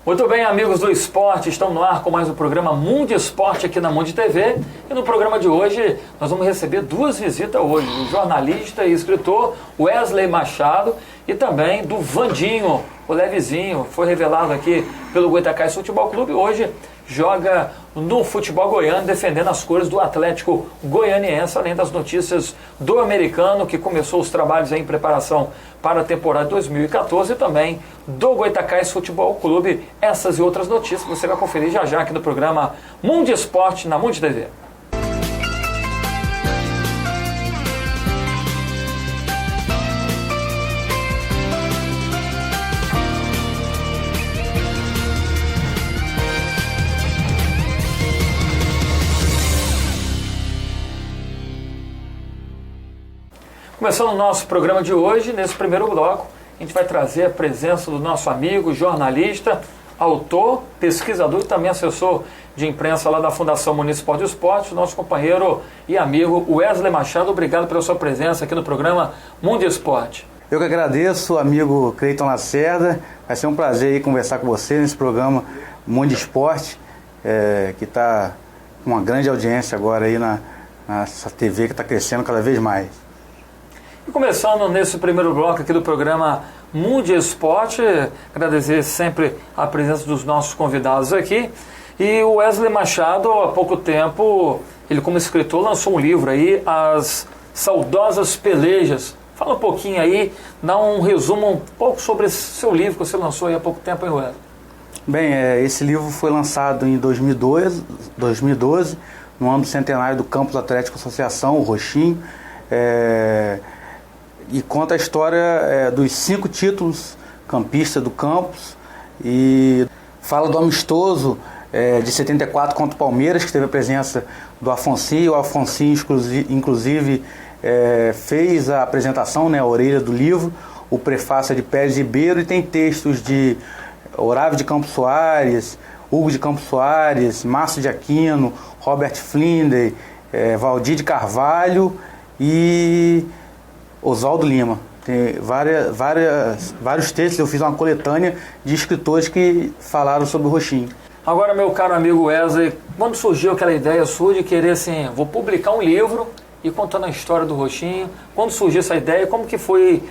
Muito bem, amigos do esporte, estão no ar com mais um programa Mundo Esporte aqui na Mundo TV. E no programa de hoje nós vamos receber duas visitas hoje, do jornalista e escritor Wesley Machado e também do Vandinho, o Levezinho, foi revelado aqui pelo Goitacazes Futebol Clube, hoje joga no futebol goiano, defendendo as cores do Atlético Goianiense, além das notícias do americano, que começou os trabalhos em preparação para a temporada 2014, e também do Goitacazes Futebol Clube. Essas e outras notícias você vai conferir já já aqui no programa Mundo Esporte na Mundo TV. Começando o nosso programa de hoje, nesse primeiro bloco, a gente vai trazer a presença do nosso amigo, jornalista, autor, pesquisador e também assessor de imprensa lá da Fundação Municipal de Esporte, nosso companheiro e amigo Wesley Machado. Obrigado pela sua presença aqui no programa Mundo Esporte. Eu que agradeço, amigo Cleiton Lacerda. Vai ser um prazer conversar com você nesse programa Mundo Esporte, que está com uma grande audiência agora aí nessa TV que está crescendo cada vez mais. E começando nesse primeiro bloco aqui do programa Mundo Esporte, agradecer sempre a presença dos nossos convidados aqui. E o Wesley Machado, há pouco tempo, ele como escritor lançou um livro aí, As Saudosas Pelejas. Fala um pouquinho aí, dá um resumo um pouco sobre esse seu livro que você lançou aí há pouco tempo, hein, Wesley? Bem, esse livro foi lançado em 2012, no ano do centenário do Campus Atlético Associação, o Roxinho. E conta a história dos 5 títulos campistas do campus e fala do amistoso de 74 contra o Palmeiras, que teve a presença do Afonsinho. O Afonsinho, inclusive, fez a apresentação, a orelha do livro. O prefácio é de Pérez Ribeiro e tem textos de Otávio de Campos Soares, Hugo de Campos Soares, Márcio de Aquino, Robert Flinder, Valdir de Carvalho e Oswaldo Lima. Tem vários textos. Eu fiz uma coletânea de escritores que falaram sobre o Roxinho. Agora, meu caro amigo Wesley, quando surgiu aquela ideia sua de querer assim, vou publicar um livro e contando a história do Roxinho, quando surgiu essa ideia, como que foi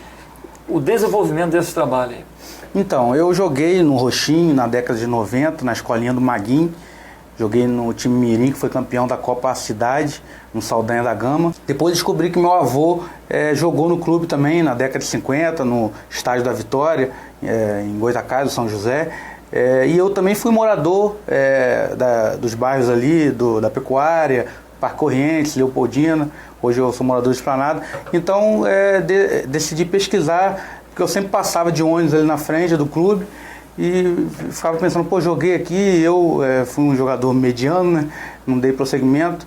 o desenvolvimento desse trabalho aí? Então, eu joguei no Roxinho na década de 90, na escolinha do Maguinho. Joguei no time mirim, que foi campeão da Copa Cidade, no Saldanha da Gama. Depois descobri que meu avô jogou no clube também, na década de 50, no Estádio da Vitória, em Goitacazes, São José. E eu também fui morador dos bairros ali, da Pecuária, Parque Corrientes, Leopoldina. Hoje eu sou morador de Esplanada. Então decidi pesquisar, porque eu sempre passava de ônibus ali na frente do clube. E ficava pensando, joguei aqui, eu fui um jogador mediano, né? Não dei prosseguimento,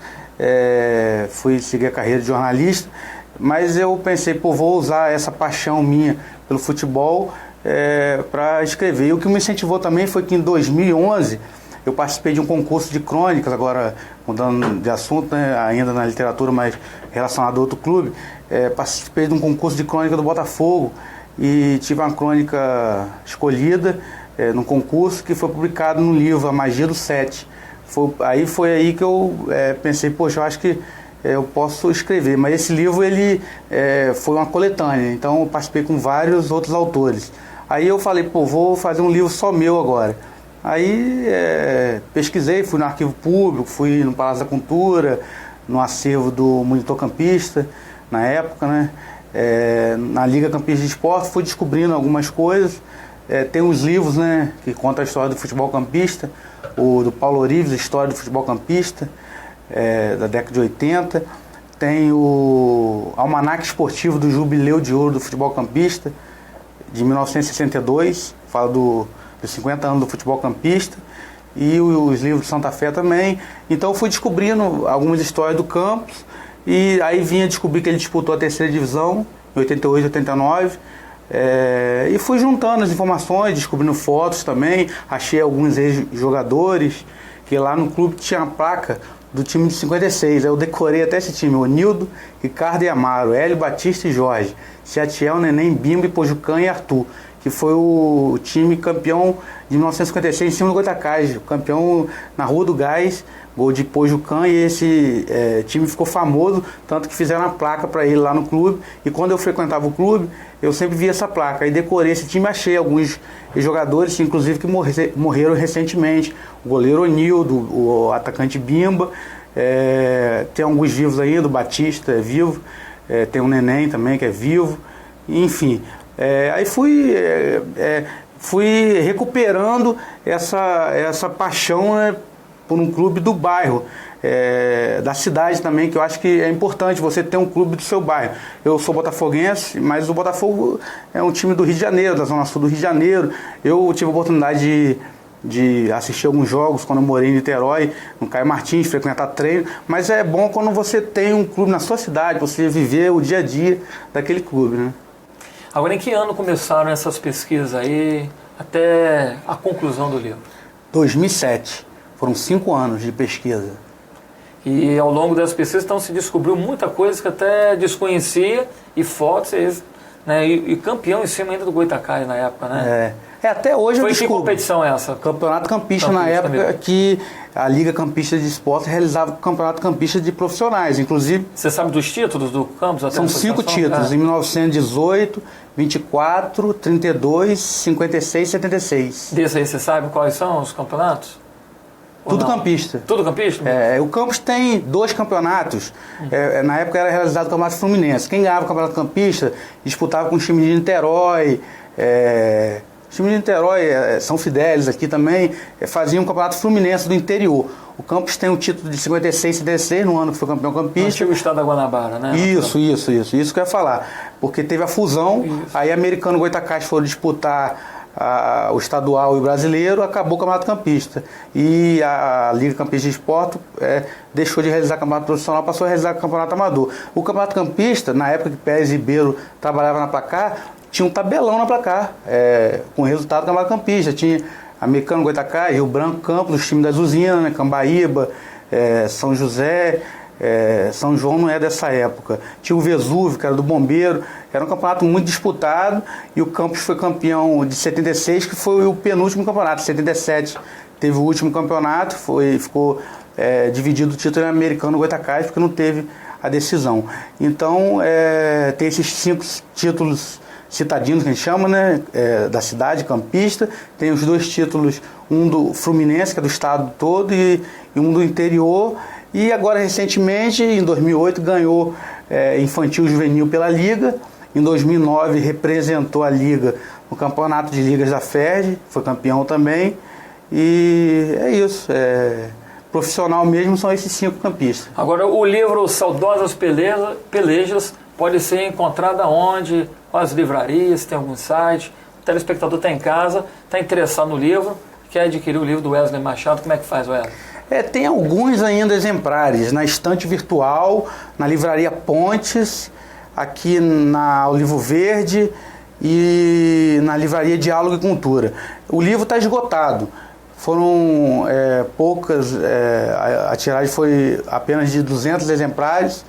fui seguir a carreira de jornalista, mas eu pensei, vou usar essa paixão minha pelo futebol para escrever. E o que me incentivou também foi que em 2011 eu participei de um concurso de crônicas, agora mudando de assunto, né? Ainda na literatura, mas relacionado a outro clube. Participei de um concurso de crônica do Botafogo, e tive uma crônica escolhida no concurso, que foi publicado no livro A Magia do Sete. Foi aí que eu pensei, eu acho que eu posso escrever. Mas esse livro ele foi uma coletânea, então eu participei com vários outros autores. Aí eu falei, vou fazer um livro só meu agora. Aí pesquisei, fui no Arquivo Público, fui no Palácio da Cultura, no acervo do Monitor Campista, na época, né? Na Liga Campista de Esporte, fui descobrindo algumas coisas. Tem uns livros, né, que contam a história do futebol campista, o do Paulo Orives, a história do futebol campista, da década de 80. Tem o Almanaque Esportivo do Jubileu de Ouro do Futebol Campista, de 1962, fala dos 50 anos do futebol campista, e os livros de Santa Fé também. Então eu fui descobrindo algumas histórias do campus. E aí vinha descobrir que ele disputou a terceira divisão, em 88, 89, e fui juntando as informações, descobrindo fotos também, achei alguns ex-jogadores, que lá no clube tinha a placa do time de 56, eu decorei até esse time, Onildo, Ricardo e Amaro, Hélio, Batista e Jorge, Chatiel, Neném, Bimbo, Pojucan e Arthur, que foi o time campeão de 1956 em cima do Goitacás, campeão na Rua do Gás, gol de Pojucan, e esse time ficou famoso, tanto que fizeram a placa para ele lá no clube, e quando eu frequentava o clube, eu sempre via essa placa, aí decorei esse time, achei alguns jogadores, inclusive que morreram recentemente, o goleiro Onildo, o atacante Bimba, tem alguns vivos ainda, o Batista é vivo, tem o Neném também que é vivo, enfim, aí fui recuperando essa paixão, né, por um clube do bairro, da cidade também, que eu acho que é importante você ter um clube do seu bairro. Eu sou botafoguense, mas o Botafogo é um time do Rio de Janeiro, da Zona Sul do Rio de Janeiro. Eu tive a oportunidade de assistir alguns jogos quando eu morei em Niterói, no Caio Martins, frequentar treino, mas é bom quando você tem um clube na sua cidade, você viver o dia a dia daquele clube, né? Agora, em que ano começaram essas pesquisas aí, até a conclusão do livro? 2007. Foram 5 anos de pesquisa. E ao longo das pesquisas, então, se descobriu muita coisa que até desconhecia, e fotos, né, e campeão em cima ainda do Goitacás na época, né? Até hoje eu descubro. Foi que competição é essa? Campeonato Campista na época mesmo. Que a Liga Campista de Esportes realizava o Campeonato Campista de Profissionais, inclusive... Você sabe dos títulos do Campos? São 5 títulos, em 1918, 24, 32, 56 e 76. Desse aí você sabe quais são os campeonatos? Tudo campista. Tudo campista? O Campos tem 2 campeonatos. Na época era realizado o Campeonato Fluminense. Quem ganhava o Campeonato Campista disputava com o time de Niterói. O time de Niterói, São Fidélis aqui também, faziam um Campeonato Fluminense do interior. O Campos tem o título de 56 e 76, no ano que foi campeão campista. No antigo estado da Guanabara, né? Isso que eu ia falar. Porque teve a fusão, aí Americano e Goitacás foram disputar o estadual e o brasileiro, acabou o Campeonato Campista. E a Liga Campista de Esporte deixou de realizar campeonato profissional, passou a realizar o Campeonato Amador. O Campeonato Campista, na época que Pérez Ribeiro trabalhava na Placar, tinha um tabelão na Placar, com o resultado do Campeonato Campista. Tinha Americano, Goitacás, Rio Branco, Campos, os times das usinas, né, Cambaíba, São José, São João não é dessa época. Tinha o Vesúvio, que era do Bombeiro. Era um campeonato muito disputado, e o Campos foi campeão de 76, que foi o penúltimo campeonato. 77 teve o último campeonato, ficou dividido o título em Americano e Goitacás, porque não teve a decisão. Então, tem esses 5 títulos citadinos, que a gente chama, né, da cidade, campista. Tem os 2 títulos, um do Fluminense, que é do estado todo, e um do interior. E agora, recentemente, em 2008, ganhou infantil juvenil pela Liga. Em 2009, representou a Liga no Campeonato de Ligas da FERJ, foi campeão também. E é isso. Profissional mesmo são esses 5 campistas. Agora, o livro Saudosas Pelejas pode ser encontrado aonde? Quais livrarias? Tem algum site? O telespectador está em casa, está interessado no livro, quer adquirir o livro do Wesley Machado, como é que faz, Wesley? Tem alguns ainda exemplares na estante virtual, na livraria Pontes, aqui na Olivo Verde e na livraria Diálogo e Cultura. O livro está esgotado. Foram poucas, a tiragem foi apenas de 200 exemplares.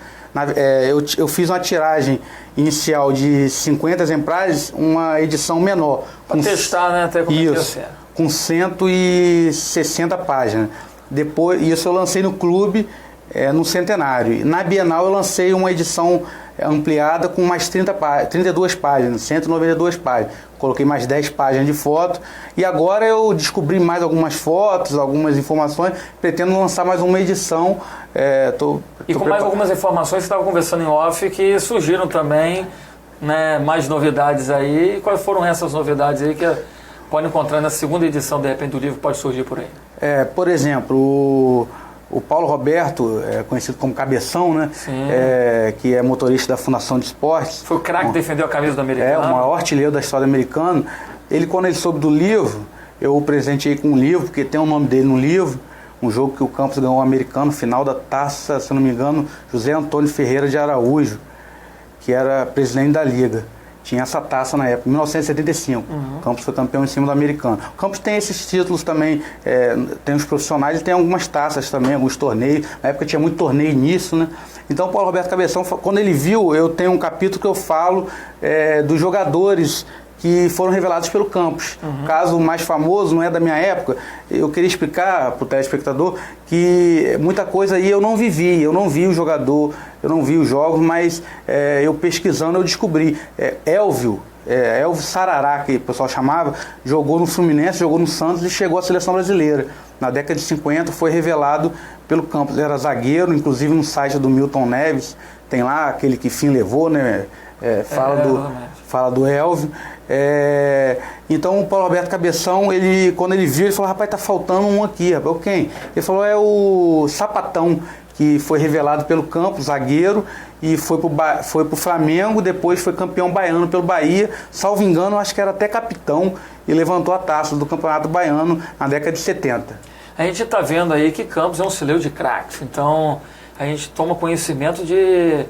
Eu fiz uma tiragem inicial de 50 exemplares, uma edição menor. Para testar, né? Até como isso, com 160 páginas. Depois, isso eu lancei no clube no centenário. Na Bienal eu lancei uma edição ampliada com mais 32 páginas, 192 páginas. Coloquei mais 10 páginas de foto. E agora eu descobri mais algumas fotos, algumas informações. Pretendo lançar mais uma edição. Mais algumas informações, você estava conversando em off, que surgiram também, né, mais novidades aí. Quais foram essas novidades aí que pode encontrar na segunda edição, de repente, do livro, pode surgir por aí? Por exemplo, o Paulo Roberto, conhecido como Cabeção, né? Que é motorista da Fundação de Esportes. Foi o craque que defendeu a camisa do americano. O maior artilheiro da história americana. Quando ele soube do livro, eu o presenteei com um livro, porque tem o nome dele no livro, um jogo que o Campos ganhou o americano, final da taça, se não me engano, José Antônio Ferreira de Araújo, que era presidente da Liga. Tinha essa taça na época, em 1975. O Campos foi campeão em cima do americano. O Campos tem esses títulos também, tem os profissionais e tem algumas taças também, alguns torneios. Na época tinha muito torneio nisso, né? Então o Paulo Roberto Cabeção, quando ele viu, eu tenho um capítulo que eu falo dos jogadores que foram revelados pelo Campos. Caso mais famoso, não é da minha época, eu queria explicar para o telespectador que muita coisa aí eu não vivi, eu não vi o jogador, eu não vi os jogos, mas eu pesquisando eu descobri. Elvio Sarará, que o pessoal chamava, jogou no Fluminense, jogou no Santos e chegou à seleção brasileira. Na década de 50 foi revelado pelo Campos, ele era zagueiro, inclusive no site do Milton Neves, tem lá aquele que fim levou, né? Fala do Elvio. Então o Paulo Roberto Cabeção, quando ele viu, ele falou: rapaz, tá faltando um aqui, rapaz. Quem? Ele falou: é o Sapatão, que foi revelado pelo Campos, zagueiro, e foi pro Flamengo, depois foi campeão baiano pelo Bahia, salvo engano, acho que era até capitão, e levantou a taça do Campeonato Baiano na década de 70. A gente está vendo aí que Campos é um celeiro de craques, então a gente toma conhecimento de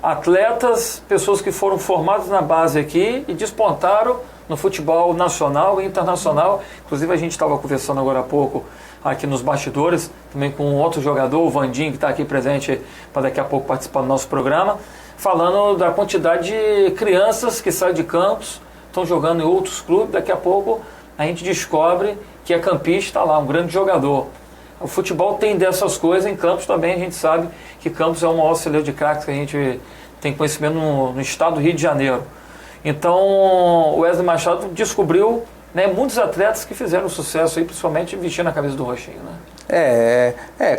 atletas, pessoas que foram formadas na base aqui e despontaram no futebol nacional e internacional. Inclusive a gente estava conversando agora há pouco aqui nos bastidores, também com outro jogador, o Vandinho, que está aqui presente para daqui a pouco participar do nosso programa, falando da quantidade de crianças que saem de Campos, estão jogando em outros clubes. Daqui a pouco a gente descobre que é campista, lá, um grande jogador. O futebol tem dessas coisas, em Campos também a gente sabe que Campos é o maior celeiro de craques que a gente tem conhecimento no estado do Rio de Janeiro. Então o Wesley Machado descobriu muitos atletas que fizeram sucesso aí, principalmente vestindo a camisa do Roxinho, né?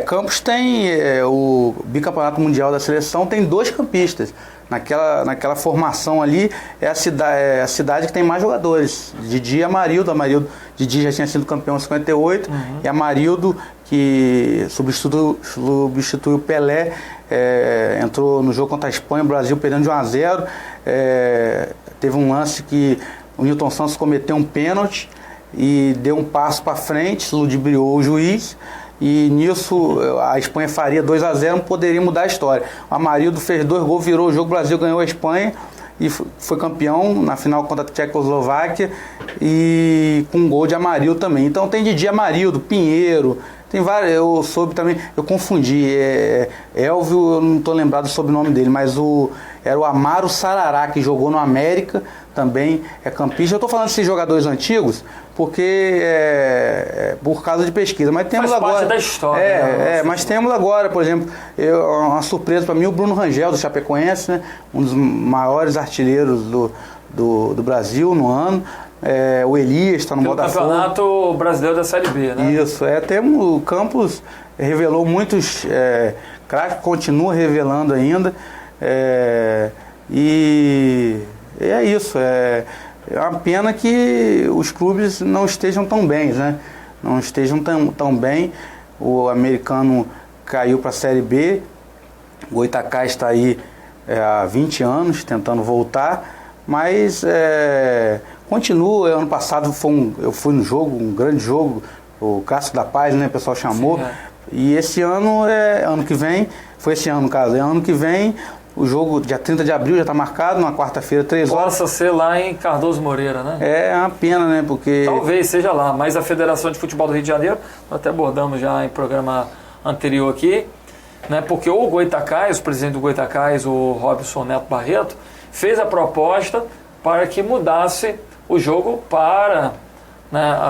Campos tem o bicampeonato mundial da seleção, tem 2 campistas. Naquela formação ali é a cidade que tem mais jogadores. Didi e Amarildo. Didi já tinha sido campeão em 58 e Amarildo, que substituiu o Pelé, entrou no jogo contra a Espanha, o Brasil perdendo de 1-0. Teve um lance que o Nilton Santos cometeu um pênalti e deu um passo para frente, ludibriou o juiz, e nisso a Espanha faria 2-0, não poderia mudar a história. O Amarildo fez 2 gols, virou o jogo, o Brasil ganhou a Espanha e foi campeão na final contra a Tchecoslováquia, e com um gol de Amarildo também. Então tem Didi, Amarildo, Pinheiro, tem vários. Eu soube também, eu confundi, Elvio, eu não estou lembrado do sobrenome dele, mas era o Amaro Sarará, que jogou no América, também é campista. Eu estou falando desses jogadores antigos porque por causa de pesquisa, mas temos faz agora parte da história, mas temos agora, por exemplo, uma surpresa para mim, o Bruno Rangel do Chapecoense, né? Um dos maiores artilheiros do Brasil no ano. O Elias está no Botafogo. Campeonato Brasileiro da Série B, né? Isso, o Campos revelou muitos craques, continua revelando ainda, e é isso. É uma pena que os clubes não estejam tão bem, né? Não estejam tão bem. O Americano caiu para a Série B, o Goitacás está aí há 20 anos tentando voltar, mas continua. Ano passado eu fui no jogo, um grande jogo, o Cássio da Paz, né? O pessoal chamou. Sim, E esse ano, ano que vem, foi esse ano no caso, ano que vem, o jogo dia 30 de abril já está marcado, na quarta-feira, 3 horas. Possa ser lá em Cardoso Moreira, né? É uma pena, né? Porque... Talvez seja lá, mas a Federação de Futebol do Rio de Janeiro, nós até abordamos já em programa anterior aqui, né? Porque o Goitacás, o presidente do Goitacás, o Robson Neto Barreto, fez a proposta para que mudasse o jogo para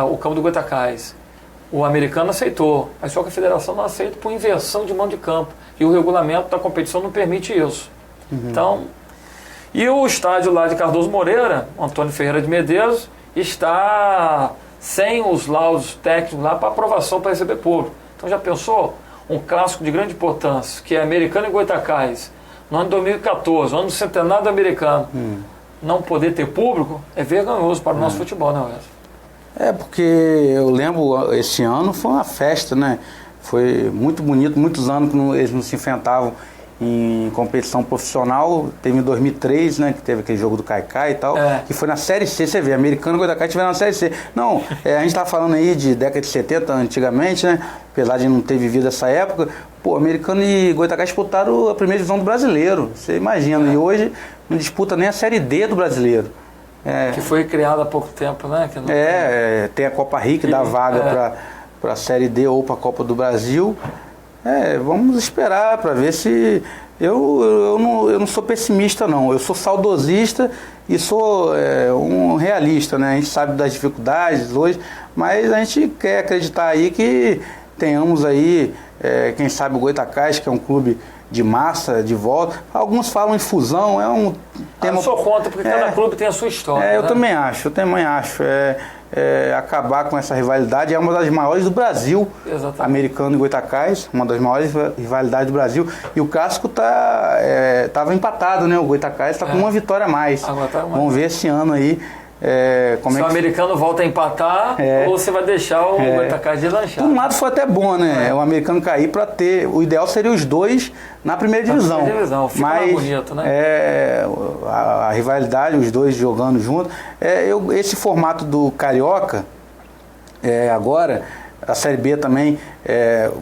o campo do Goitacás. O americano aceitou, mas só que a federação não aceita por inversão de mão de campo. E o regulamento da competição não permite isso. Então, e o estádio lá de Cardoso Moreira, Antônio Ferreira de Medeiros, está sem os laudos técnicos lá para aprovação para receber público. Então já pensou? Um clássico de grande importância, que é Americano e Goitacás, no ano de 2014, ano do centenário do americano, não poder ter público, é vergonhoso para o nosso futebol, né, Wesley? Porque eu lembro, esse ano foi uma festa, né? Foi muito bonito, muitos anos que eles não se enfrentavam em competição profissional. Teve em 2003, né, que teve aquele jogo do Caicai e tal, que foi na Série C. Você vê, Americano e Goitacás estiveram na Série C. Não, a gente está falando aí de década de 70, antigamente, né? Apesar de não ter vivido essa época, Americano e Goitacás disputaram a primeira divisão do brasileiro, você imagina. E hoje não disputa nem a Série D do brasileiro. Que foi criada há pouco tempo, né? Que não tem a Copa Rio, que dá vaga para a Série D ou para a Copa do Brasil. Vamos esperar para ver se Eu não sou pessimista, não. Eu sou saudosista e sou um realista, né? A gente sabe das dificuldades hoje, mas a gente quer acreditar aí que tenhamos aí, quem sabe o Goytacás, que é um clube de massa, de volta. Alguns falam em fusão, é um tema... Eu sou contra, porque cada clube tem a sua história. Eu também acho. Acabar com essa rivalidade é uma das maiores do Brasil. Exatamente. Americano e Goytacás, uma das maiores rivalidades do Brasil. E o clássico estava empatado, né? O Goytacás está com uma vitória a mais. Vamos ver esse ano aí. Como se o americano volta a empatar ou você vai deixar o Goytacás de lanchar. Por um lado foi até bom, né? O americano cair para ter... O ideal seria os dois na primeira divisão. Na primeira divisão, fica mais bonito, né? A rivalidade, os dois jogando juntos. Esse formato do Carioca, agora, a Série B também,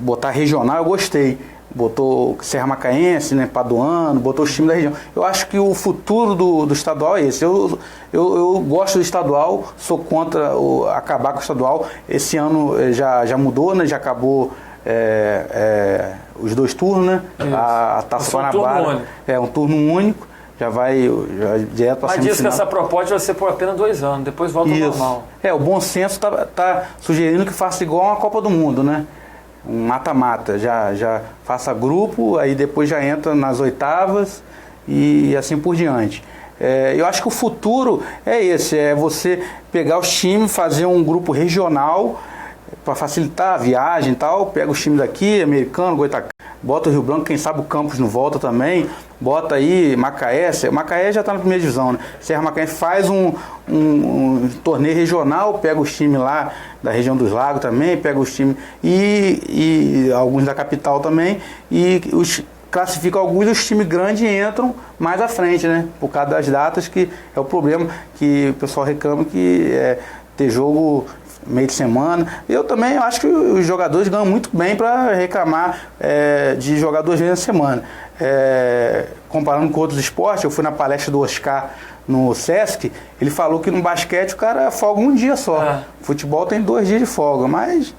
botar regional, eu gostei. Botou Serra Macaense, né, Paduano, botou os times da região. Eu acho que o futuro do estadual é esse. Eu gosto do estadual, sou contra acabar com o estadual. Esse ano já mudou, né, já acabou os 2 turnos, né? A Taça Guanabara um turno único, já vai direto para a semifinal. Mas diz que essa proposta vai ser por apenas 2 anos, depois volta ao normal. O bom senso tá sugerindo que faça igual uma Copa do Mundo, né? Um mata-mata, já faça grupo, aí depois já entra nas oitavas e assim por diante. Eu acho que o futuro é esse, você pegar os times, fazer um grupo regional para facilitar a viagem e tal, pega os times daqui, Americano, Goytacás, bota o Rio Branco, quem sabe o Campos não volta também, bota aí Macaé já está na primeira divisão, né? Serra Macaense faz um torneio regional, pega os times lá da região dos lagos também, pega os times e alguns da capital também, e classifica alguns, os times grandes entram mais à frente, né? Por causa das datas, que é o problema que o pessoal reclama, que ter jogo meio de semana. Eu também acho que os jogadores ganham muito bem para reclamar de jogar 2 vezes na semana. Comparando com outros esportes, eu fui na palestra do Oscar no Sesc, ele falou que no basquete o cara folga um dia só. Futebol tem 2 dias de folga, mas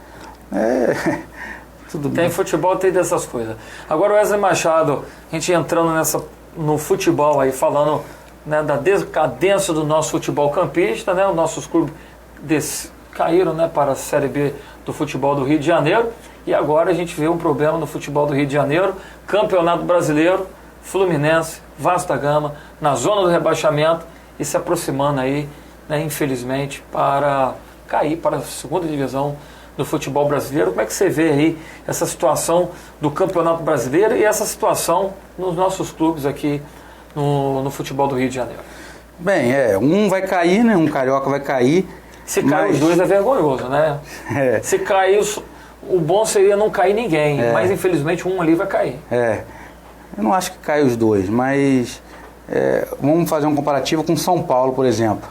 tudo bem. Tem futebol, tem dessas coisas. Agora o Wesley Machado, a gente entrando no futebol aí, falando, né, da decadência do nosso futebol campista, né? Os nossos clubes caíram, né, para a Série B do futebol do Rio de Janeiro, e agora a gente vê um problema no futebol do Rio de Janeiro, Campeonato Brasileiro, Fluminense, Vasco da Gama, na zona do rebaixamento e se aproximando aí, né, infelizmente, para cair para a 2ª divisão do futebol brasileiro. Como é que você vê aí essa situação do Campeonato Brasileiro e essa situação nos nossos clubes aqui no futebol do Rio de Janeiro? Bem, um vai cair, né, um carioca vai cair. Se cair os 2 é vergonhoso, né? Se cair, o bom seria não cair ninguém, mas infelizmente um ali vai cair. Eu não acho que caia os 2, mas vamos fazer um comparativo com São Paulo, por exemplo.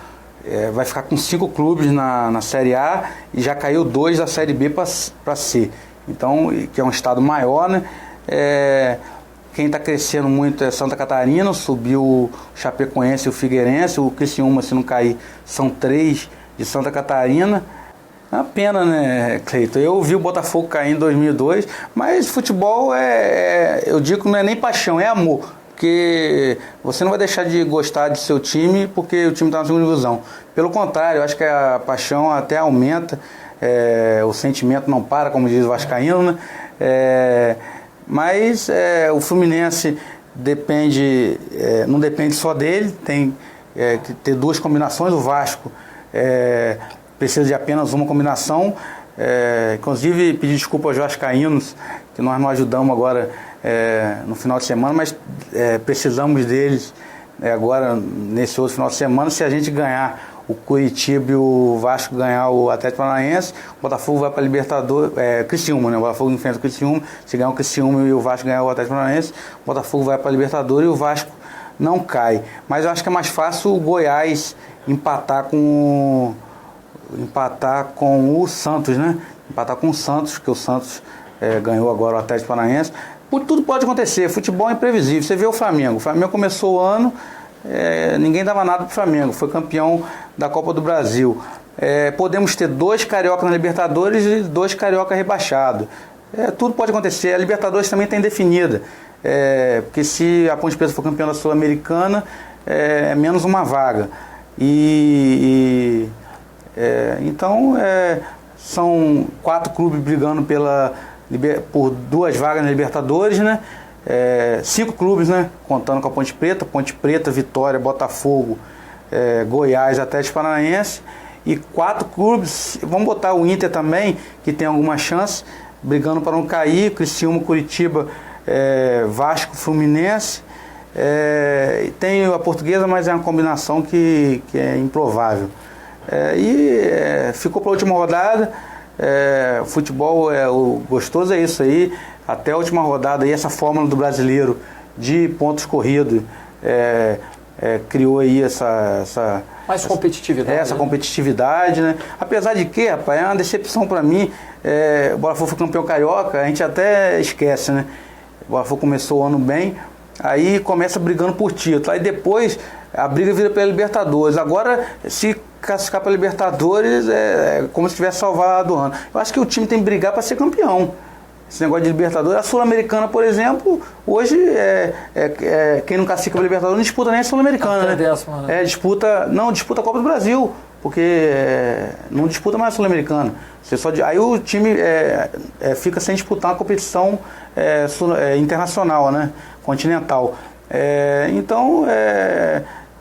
Vai ficar com 5 clubes na Série A e já caiu 2 da Série B para C. Então, que é um estado maior, né? Quem está crescendo muito é Santa Catarina, subiu o Chapecoense e o Figueirense, o Criciúma, se não cair, são 3 de Santa Catarina. É uma pena, né, Cleiton? Eu vi o Botafogo cair em 2002, mas futebol eu digo que não é nem paixão, é amor. Porque você não vai deixar de gostar de seu time porque o time está na 2ª divisão. Pelo contrário, eu acho que a paixão até aumenta, o sentimento não para, como diz o vascaíno, né? Mas o Fluminense não depende só dele, tem que ter 2 combinações. O Vasco precisa de apenas uma combinação. Inclusive, pedir desculpa aos vascaínos, que nós não ajudamos agora no final de semana, mas precisamos deles agora nesse outro final de semana. Se a gente ganhar o Curitiba e o Vasco ganhar o Atlético Paranaense, o Botafogo vai para a Libertadores, Criciúma, né? O Botafogo enfrenta o Criciúma, se ganhar o Criciúma e o Vasco ganhar o Atlético Paranaense, o Botafogo vai para a Libertadores e o Vasco não cai. Mas eu acho que é mais fácil o Goiás empatar com o Santos, né? Empatar com o Santos, porque o Santos ganhou agora o Atlético Paranaense. Tudo pode acontecer, futebol é imprevisível. Você vê o Flamengo começou o ano, ninguém dava nada pro Flamengo, foi campeão da Copa do Brasil. Podemos ter 2 cariocas na Libertadores e 2 cariocas rebaixados. Tudo pode acontecer. A Libertadores também está indefinida. porque se a Ponte Preta for campeã da Sul-Americana, é menos uma vaga. Então, são 4 clubes brigando por 2 vagas na Libertadores, né? 5 clubes, né? Contando com a Ponte Preta, Vitória, Botafogo, Goiás, Atlético Paranaense. E 4 clubes, vamos botar o Inter também, que tem alguma chance, brigando para não cair, Criciúma, Curitiba, Vasco, Fluminense. Tem a Portuguesa, mas é uma combinação que é improvável. Ficou para a última rodada. Futebol, o gostoso é isso aí, até a última rodada, e essa fórmula do brasileiro de pontos corridos criou aí mais competitividade. Essa competitividade, né? Apesar de que, rapaz, é uma decepção para mim. O Botafogo foi campeão carioca, a gente até esquece, né? O Botafogo começou o ano bem, aí começa brigando por título, aí depois a briga vira pela Libertadores. Agora, se classificar para Libertadores, é como se tivesse salvado o ano. Eu acho que o time tem que brigar para ser campeão. Esse negócio de Libertadores, a Sul-Americana, por exemplo, hoje quem não classifica para Libertadores não disputa nem a Sul-Americana, né? Disputa a Copa do Brasil, porque não disputa mais a Sul-Americana. Aí o time fica sem disputar uma competição internacional, né? Continental. Então,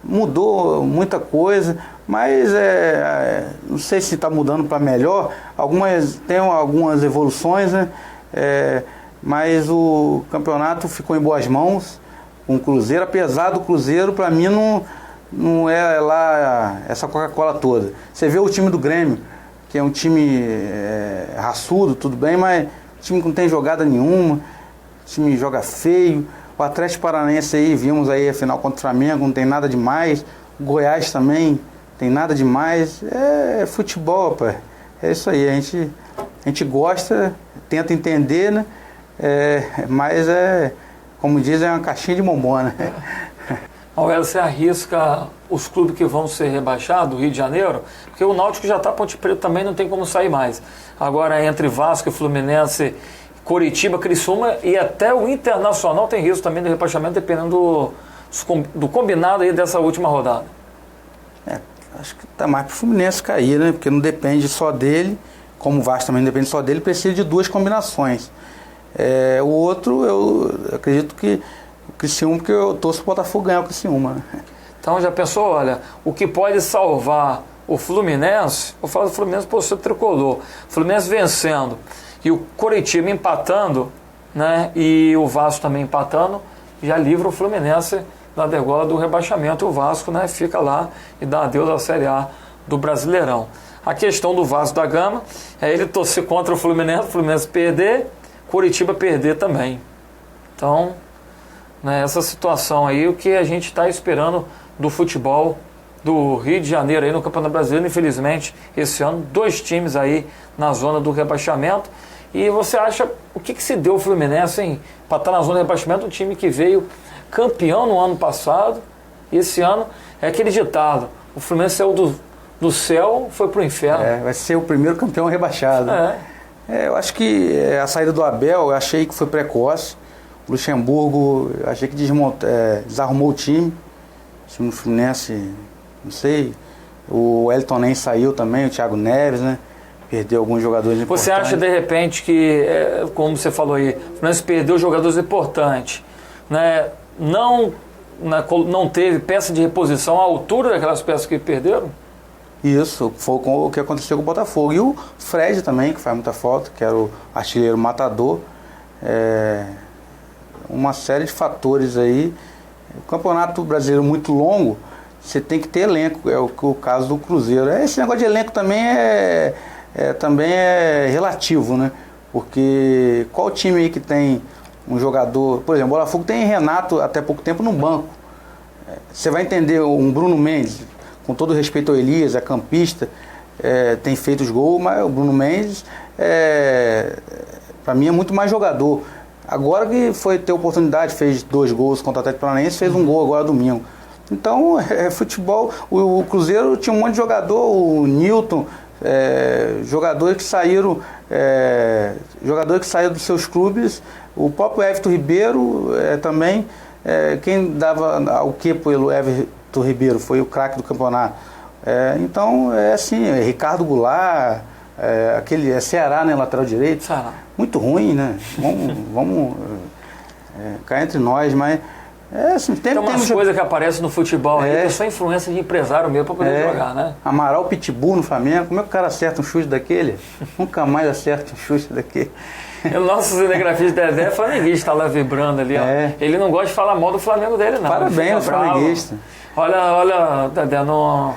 mudou muita coisa, mas não sei se está mudando para melhor. Tem algumas evoluções, né? Mas o campeonato ficou em boas mãos com o Cruzeiro, apesar do Cruzeiro, para mim, não é lá essa Coca-Cola toda. Você vê o time do Grêmio, que é um time raçudo, tudo bem, mas o time não tem jogada nenhuma, o time joga feio. O Atlético Paranaense aí, vimos aí a final contra o Flamengo, não tem nada demais. O Goiás também, tem nada demais. É futebol, rapaz. É isso aí, a gente gosta, tenta entender, né? Mas como diz, é uma caixinha de bombom, né? Você arrisca os clubes que vão ser rebaixados, do Rio de Janeiro, porque o Náutico já está, Ponte Preta também não tem como sair mais. Agora, entre Vasco e Fluminense, Coritiba, Criciúma e até o Internacional tem risco também de rebaixamento, dependendo do combinado aí dessa última rodada. Acho que está mais para o Fluminense cair, né? Porque não depende só dele, como o Vasco também não depende só dele, precisa de 2 combinações. O outro, eu acredito que o Criciúma, porque eu torço para o Botafogo ganhar o Criciúma, né? Então já pensou, olha, o que pode salvar o Fluminense, eu falo do Fluminense por ser tricolor, o Fluminense vencendo e o Coritiba empatando, né, e o Vasco também empatando, já livra o Fluminense da degola do rebaixamento, e o Vasco, né, fica lá e dá adeus à Série A do Brasileirão. A questão do Vasco da Gama é ele torcer contra o Fluminense perder, Coritiba perder também. Então, né, essa situação aí, o que a gente está esperando do futebol do Rio de Janeiro aí no Campeonato Brasileiro, infelizmente, esse ano, 2 times aí na zona do rebaixamento. E você acha, o que se deu o Fluminense para estar na zona de rebaixamento, um time que veio campeão no ano passado, e esse ano é aquele ditado, o Fluminense saiu do céu, foi pro inferno. Vai ser o primeiro campeão rebaixado. Eu acho que a saída do Abel, eu achei que foi precoce. O Luxemburgo, eu achei que desarrumou o time. O time do Fluminense, não sei. O Wellington nem saiu também, o Thiago Neves, né? Perdeu alguns jogadores importantes. Você acha, de repente, que, como você falou aí, o Fluminense perdeu jogadores importantes, né? Não teve peça de reposição à altura daquelas peças que perderam? Isso, foi o que aconteceu com o Botafogo. E o Fred também, que faz muita falta, que era o artilheiro matador. Uma série de fatores aí. O Campeonato Brasileiro muito longo, você tem que ter elenco, é o caso do Cruzeiro. Esse negócio de elenco também também é relativo, né? Porque qual time aí que tem um jogador... Por exemplo, o Botafogo tem Renato até pouco tempo no banco. Você vai entender um Bruno Mendes, com todo respeito ao Elias, é campista, tem feito os gols, mas o Bruno Mendes, para mim, é muito mais jogador. Agora que foi ter oportunidade, fez 2 gols contra o Atlético Paranaense, fez um gol agora domingo. Então, futebol, o Cruzeiro tinha um monte de jogador, o Nilton jogadores que saíram dos seus clubes, o próprio Everton Ribeiro também, quem dava o que pelo Everton Ribeiro foi o craque do campeonato. Então, assim, Ricardo Goulart, aquele Ceará, né, lateral direito, Ceará. Muito ruim, né? Vamos cá entre nós, mas assim, tem umas coisas que aparecem no futebol aí, que é só influência de empresário mesmo para poder jogar, né? Amaral Pitbull no Flamengo, como é que o cara acerta um chute daquele? Nunca mais acerta um chute daquele. O nosso cinegrafista Dedé é flamenguista, tá lá vibrando ali, ó. Ele não gosta de falar mal do Flamengo dele, não. Parabéns, flamenguista. Olha, Dedé, não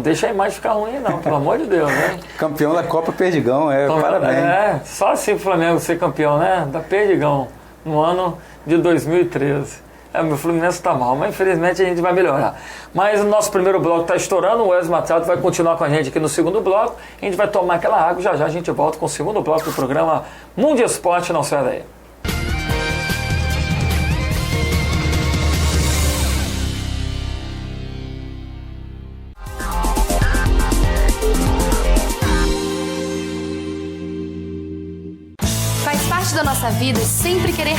deixa a imagem ficar ruim, não, pelo amor de Deus, né? Campeão da Copa Perdigão, parabéns. Só assim o Flamengo ser campeão, né? Da Perdigão, no ano de 2013. Meu Fluminense está mal, mas infelizmente a gente vai melhorar. Mas o nosso primeiro bloco está estourando, o Wesley Machado vai continuar com a gente aqui no segundo bloco. A gente vai tomar aquela água, já a gente volta com o segundo bloco do programa Mundo Esporte, não sai daí. Da nossa vida sempre querer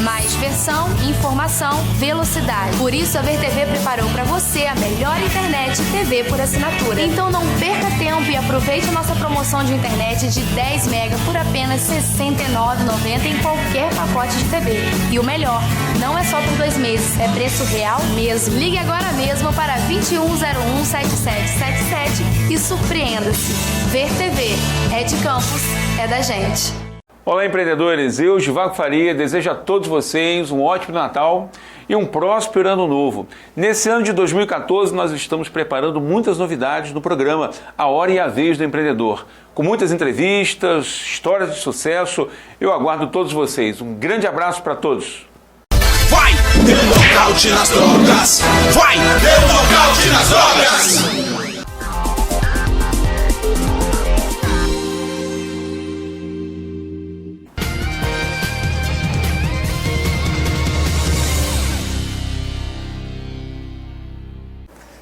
mais diversão, informação, velocidade. Por isso a VTV preparou para você a melhor internet TV por assinatura. Então não perca tempo e aproveite a nossa promoção de internet de 10 mega por apenas R$ 69,90 em qualquer pacote de TV. E o melhor, não é só por 2 meses, é preço real mesmo. Ligue agora mesmo para 2101-7777 e surpreenda-se. VTV é de Campos, é da gente. Olá, empreendedores, eu, Givago Faria, desejo a todos vocês um ótimo Natal e um próspero ano novo. Nesse ano de 2014, nós estamos preparando muitas novidades no programa A Hora e a Vez do Empreendedor. Com muitas entrevistas, histórias de sucesso, eu aguardo todos vocês. Um grande abraço para todos. Vai ter nocaute nas drogas! Vai ter nocaute nas drogas!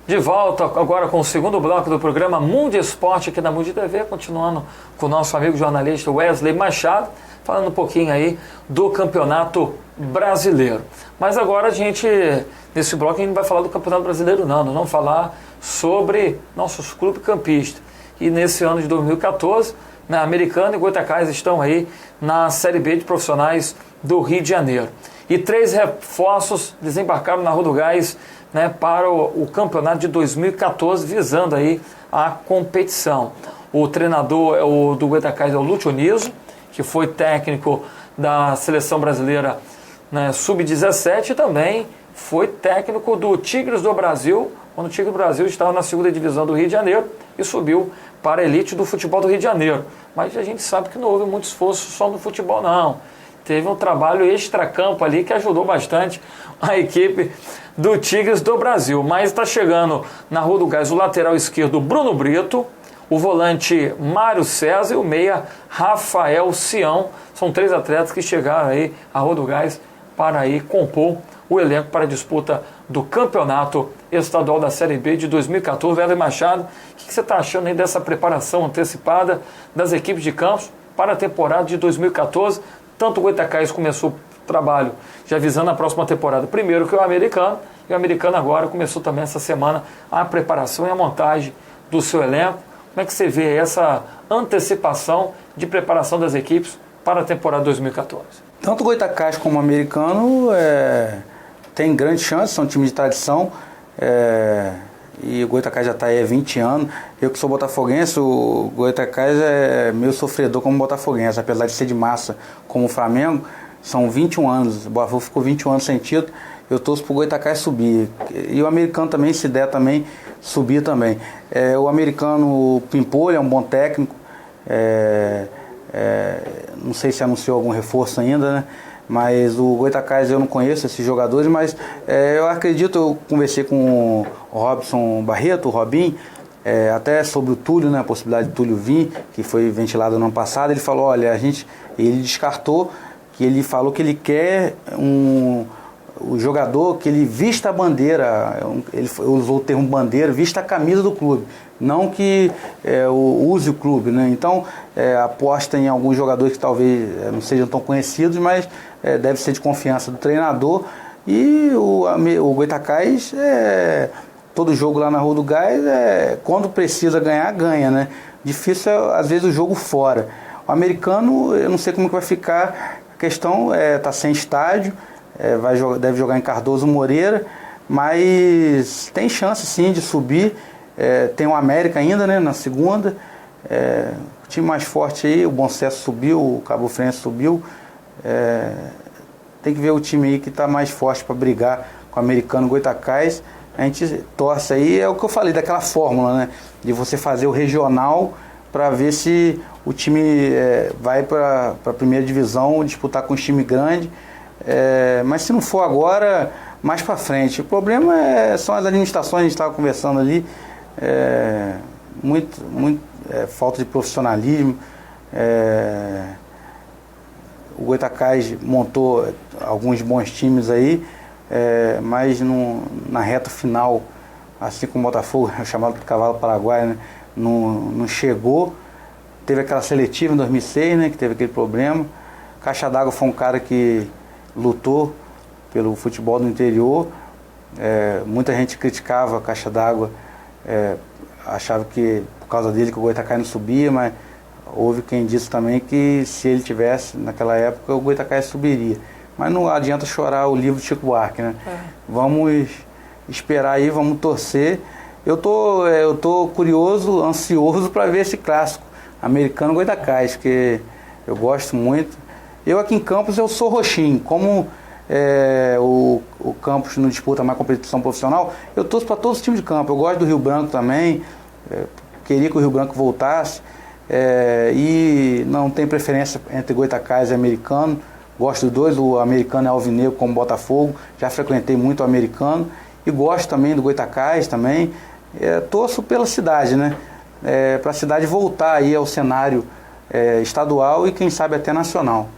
De volta agora com o segundo bloco do programa Mundo Esporte aqui da Mundo TV, continuando com o nosso amigo jornalista Wesley Machado, falando um pouquinho aí do Campeonato Brasileiro. Mas agora nesse bloco a gente não vai falar do Campeonato Brasileiro não, nós vamos falar sobre nossos clubes campistas. E nesse ano de 2014, na Americana e Goitacazes estão aí na Série B de profissionais do Rio de Janeiro. E 3 reforços desembarcaram na Rua do Gás, né, para o campeonato de 2014, visando aí a competição. O treinador do Goitacazes é o Lúcio Niso, que foi técnico da seleção brasileira, né, sub-17, e também foi técnico do Tigres do Brasil, quando o Tigres do Brasil estava na segunda divisão do Rio de Janeiro e subiu para a elite do futebol do Rio de Janeiro. Mas a gente sabe que não houve muito esforço só no futebol, não. Teve um trabalho extracampo ali que ajudou bastante a equipe do Tigres do Brasil. Mas está chegando na Rua do Gás o lateral esquerdo Bruno Brito, o volante Mário César e o meia Rafael Sião. São 3 atletas que chegaram aí à Rua do Gás para aí compor o elenco para a disputa do Campeonato Estadual da Série B de 2014. Wesley Machado, o que você está achando aí dessa preparação antecipada das equipes de Campos para a temporada de 2014? Tanto o Goitacazes começou o trabalho já visando a próxima temporada, primeiro que o Americano, e o Americano agora começou também essa semana a preparação e a montagem do seu elenco. Como é que você vê essa antecipação de preparação das equipes para a temporada 2014? Tanto o Goitacazes como o Americano tem grande chance, são times de tradição, e o Goitacazes já está aí há 20 anos. Eu que sou botafoguense, o Goitacazes é meio sofredor como botafoguense, apesar de ser de massa como o Flamengo, são 21 anos, o Botafogo ficou 21 anos sem título, eu torço para o Goitacazes subir, e o Americano também, se der também, subir também. O Americano, o Pimpolho é um bom técnico, não sei se anunciou algum reforço ainda, né? Mas o Goitacazes eu não conheço esses jogadores, mas eu acredito, eu conversei com o Robson Barreto, o Robinho, até sobre o Túlio, né, a possibilidade de Túlio vir, que foi ventilado no ano passado. Ele falou, olha, ele descartou, que ele falou que ele quer o jogador que ele vista a bandeira, ele usou o termo bandeira, vista a camisa do clube, não que use o clube, né? Então, aposta em alguns jogadores que talvez não sejam tão conhecidos, mas deve ser de confiança do treinador. E o Goytacás, todo jogo lá na Rua do Gás, quando precisa ganhar, ganha, né? Difícil, às vezes, o jogo fora. O Americano, eu não sei como que vai ficar, a questão tá sem estádio, deve jogar em Cardoso Moreira, mas tem chance sim de subir. Tem o América ainda, né, na segunda. O time mais forte aí, o Bom Sucesso subiu, o Cabo Frense subiu. Tem que ver o time aí que está mais forte para brigar com o Americano Goytacás. A gente torce aí, é o que eu falei, daquela fórmula, né, de você fazer o regional para ver se o time vai para a primeira divisão, disputar com um time grande. Mas se não for agora, mais para frente. O problema são as administrações, a gente estava conversando ali, muito falta de profissionalismo. O Goytacás montou alguns bons times aí, mas na reta final, assim como o Botafogo, chamado de cavalo paraguaio, né, não chegou. Teve aquela seletiva em 2006, né, que teve aquele problema. Caixa d'Água foi um cara que lutou pelo futebol do interior. Muita gente criticava a Caixa d'Água, achava que por causa dele que o Goytacás não subia, mas houve quem disse também que se ele tivesse naquela época o Goytacás subiria. Mas não adianta chorar o livro de Chico Buarque, né? Vamos esperar aí, vamos torcer. Eu tô curioso, ansioso para ver esse clássico Americano Goytacás, que eu gosto muito. Eu aqui em Campos eu sou roxinho, como o Campos não disputa mais competição profissional, eu torço para todos os times de campo. Eu gosto do Rio Branco também, queria que o Rio Branco voltasse, e não tem preferência entre Goytacás e Americano. Gosto dos dois, o Americano é alvinegro como Botafogo, já frequentei muito o Americano e gosto também do Goytacás também. Torço pela cidade, né? Para a cidade voltar aí ao cenário estadual e quem sabe até nacional.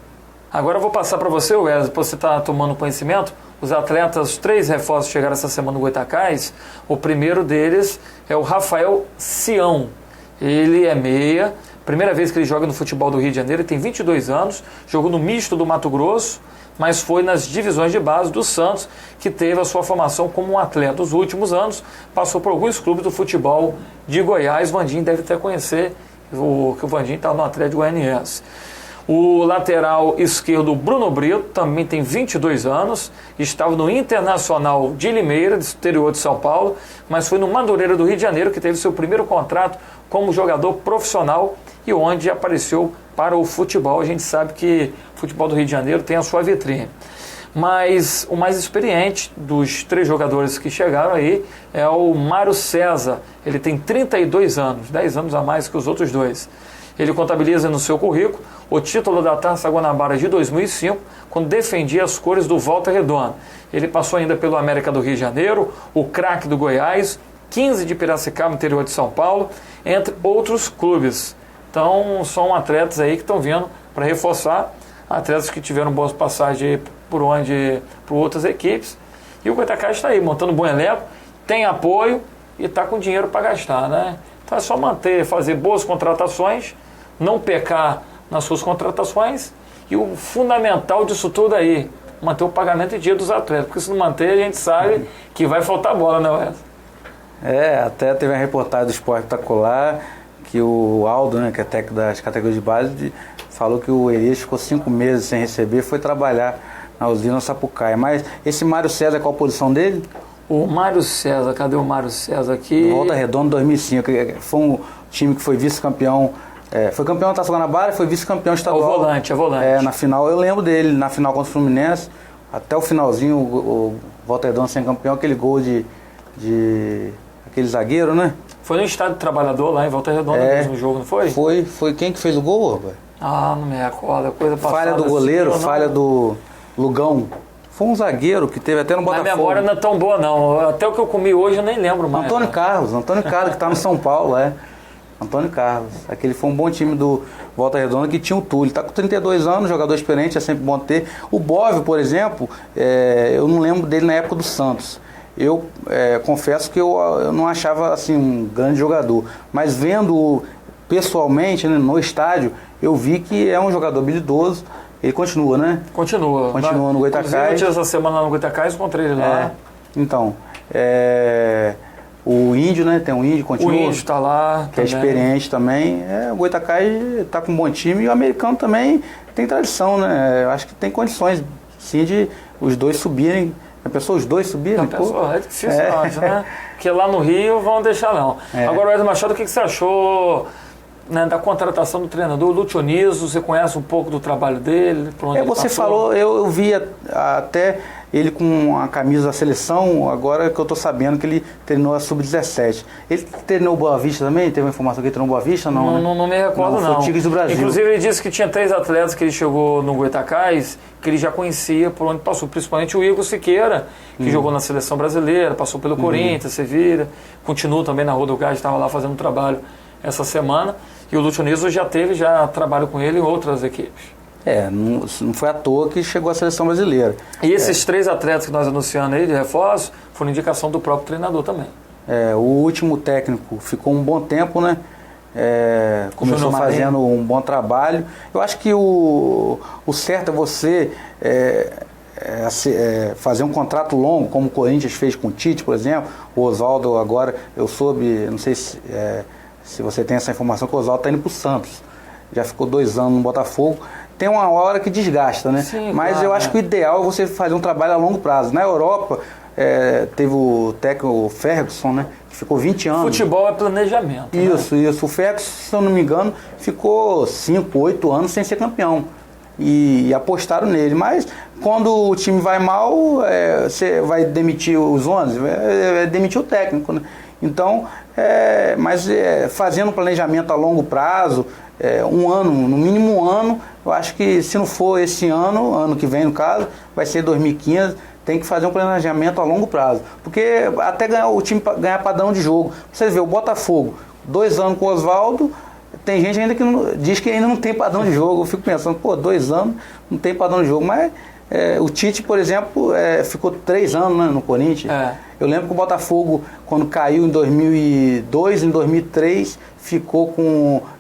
Agora eu vou passar para você, Wesley, para você estar tomando conhecimento. Os atletas, os 3 reforços chegaram essa semana no Goytacás. O primeiro deles é o Rafael Sião. Ele é meia, primeira vez que ele joga no futebol do Rio de Janeiro, ele tem 22 anos, jogou no misto do Mato Grosso, mas foi nas divisões de base do Santos que teve a sua formação como um atleta. Nos últimos anos, passou por alguns clubes do futebol de Goiás. Vandinho deve até conhecer, que o Vandinho está no Atlético Goianiense. O lateral esquerdo, Bruno Brito, também tem 22 anos, estava no Internacional de Limeira, do exterior de São Paulo, mas foi no Madureira do Rio de Janeiro que teve seu primeiro contrato como jogador profissional e onde apareceu para o futebol. A gente sabe que o futebol do Rio de Janeiro tem a sua vitrine. Mas o mais experiente dos 3 jogadores que chegaram aí é o Mário César. Ele tem 32 anos, 10 anos a mais que os outros 2. Ele contabiliza no seu currículo o título da Taça Guanabara de 2005, quando defendia as cores do Volta Redonda. Ele passou ainda pelo América do Rio de Janeiro, o Craque do Goiás, 15 de Piracicaba, interior de São Paulo, entre outros clubes. Então, são atletas aí que estão vindo para reforçar, atletas que tiveram boas passagens por outras equipes. E o Goytacás está aí, montando um bom elenco, tem apoio e está com dinheiro para gastar, né? Então é só fazer boas contratações, não pecar nas suas contratações, e o fundamental disso tudo aí, manter o pagamento em dia dos atletas, porque se não manter, a gente sabe que vai faltar bola, né, Wesley? Até teve uma reportagem do Esporte Espetacular, que o Aldo, né, que é técnico das categorias de base, falou que o Elias ficou 5 meses sem receber, foi trabalhar na usina Sapucaia. Mas esse Mário César, qual a posição dele? O Mário César, cadê o Mário César aqui? Volta Redonda 2005, foi um time que foi vice-campeão, foi campeão da Taça Guanabara e foi vice-campeão estadual. É volante. Na final, eu lembro dele, na final contra o Fluminense, até o finalzinho, o Volta Redonda sendo campeão, aquele gol de aquele zagueiro, né? Foi no Estádio do Trabalhador, lá em Volta Redonda, mesmo jogo, não foi? Foi quem que fez o gol, rapaz? Não me recordo, coisa passada. Falha do goleiro, assim, falha do Lugão. Foi um zagueiro que teve até no Botafogo. A memória não é tão boa, não. Até o que eu comi hoje eu nem lembro mais. Antônio Carlos, que está no São Paulo, Antônio Carlos. Aquele foi um bom time do Volta Redonda que tinha o Túlio. Está com 32 anos, jogador experiente, é sempre bom ter. O Bóvio, por exemplo, eu não lembro dele na época do Santos. Eu confesso que eu não achava assim um grande jogador. Mas vendo pessoalmente, né, no estádio, eu vi que é um jogador habilidoso. Ele continua, né? Continua no Goitacás. Inclusive, essa semana lá no Goitacás, encontrei ele lá. Então, o Índio, né? Tem um Índio, continua. O Índio está lá. Que também é experiente também. O Goitacás está com um bom time. E o americano também tem tradição, né? Eu acho que tem condições, sim, de os dois subirem. A pessoa, os dois subirem? É difícil, né? Porque lá no Rio vão deixar não. Agora, Wesley Machado, o que você achou, né, da contratação do treinador Lúcio Niso? Você conhece um pouco do trabalho dele? Por onde você falou, eu vi até ele com a camisa da seleção, agora que eu estou sabendo que ele treinou a Sub-17. Ele treinou o Boa Vista também? Teve uma informação que ele treinou o Boa Vista? Não me recordo, não. Foi o Tigres do Brasil. Inclusive, ele disse que tinha 3 atletas que ele chegou no Goitacás, que ele já conhecia por onde passou, principalmente o Igor Siqueira, que jogou na seleção brasileira, passou pelo Corinthians, Sevilha, continua também na Rua do Gás, estava lá fazendo trabalho essa semana. E o Lúcio Niso já trabalho com ele em outras equipes. Não foi à toa que chegou à seleção brasileira. E esses 3 atletas que nós anunciamos aí de reforço foram indicação do próprio treinador também. O último técnico ficou um bom tempo, né? Começou fazendo um bom trabalho. Eu acho que o certo é você fazer um contrato longo, como o Corinthians fez com o Tite, por exemplo. O Oswaldo agora, eu soube, não sei se você tem essa informação, que o Oswaldo está indo para o Santos. Já ficou 2 anos no Botafogo. Tem uma hora que desgasta, né? Sim, mas claro, eu acho que o ideal é você fazer um trabalho a longo prazo. Na Europa, teve o técnico Ferguson, né? Que ficou 20 anos. Futebol é planejamento. Isso. O Ferguson, se eu não me engano, ficou 5, 8 anos sem ser campeão. E apostaram nele. Mas quando o time vai mal, você vai demitir os 11, vai demitir o técnico, né? Então, fazendo um planejamento a longo prazo, um ano, no mínimo um ano, eu acho que se não for esse ano que vem no caso, vai ser 2015, tem que fazer um planejamento a longo prazo. Porque até o time ganhar padrão de jogo. Você vê, o Botafogo, 2 anos com o Oswaldo, tem gente ainda que diz que ainda não tem padrão de jogo. Eu fico pensando, 2 anos, não tem padrão de jogo, mas o Tite, por exemplo, ficou 3 anos, né, no Corinthians. Eu lembro que o Botafogo, quando caiu em 2002, em 2003,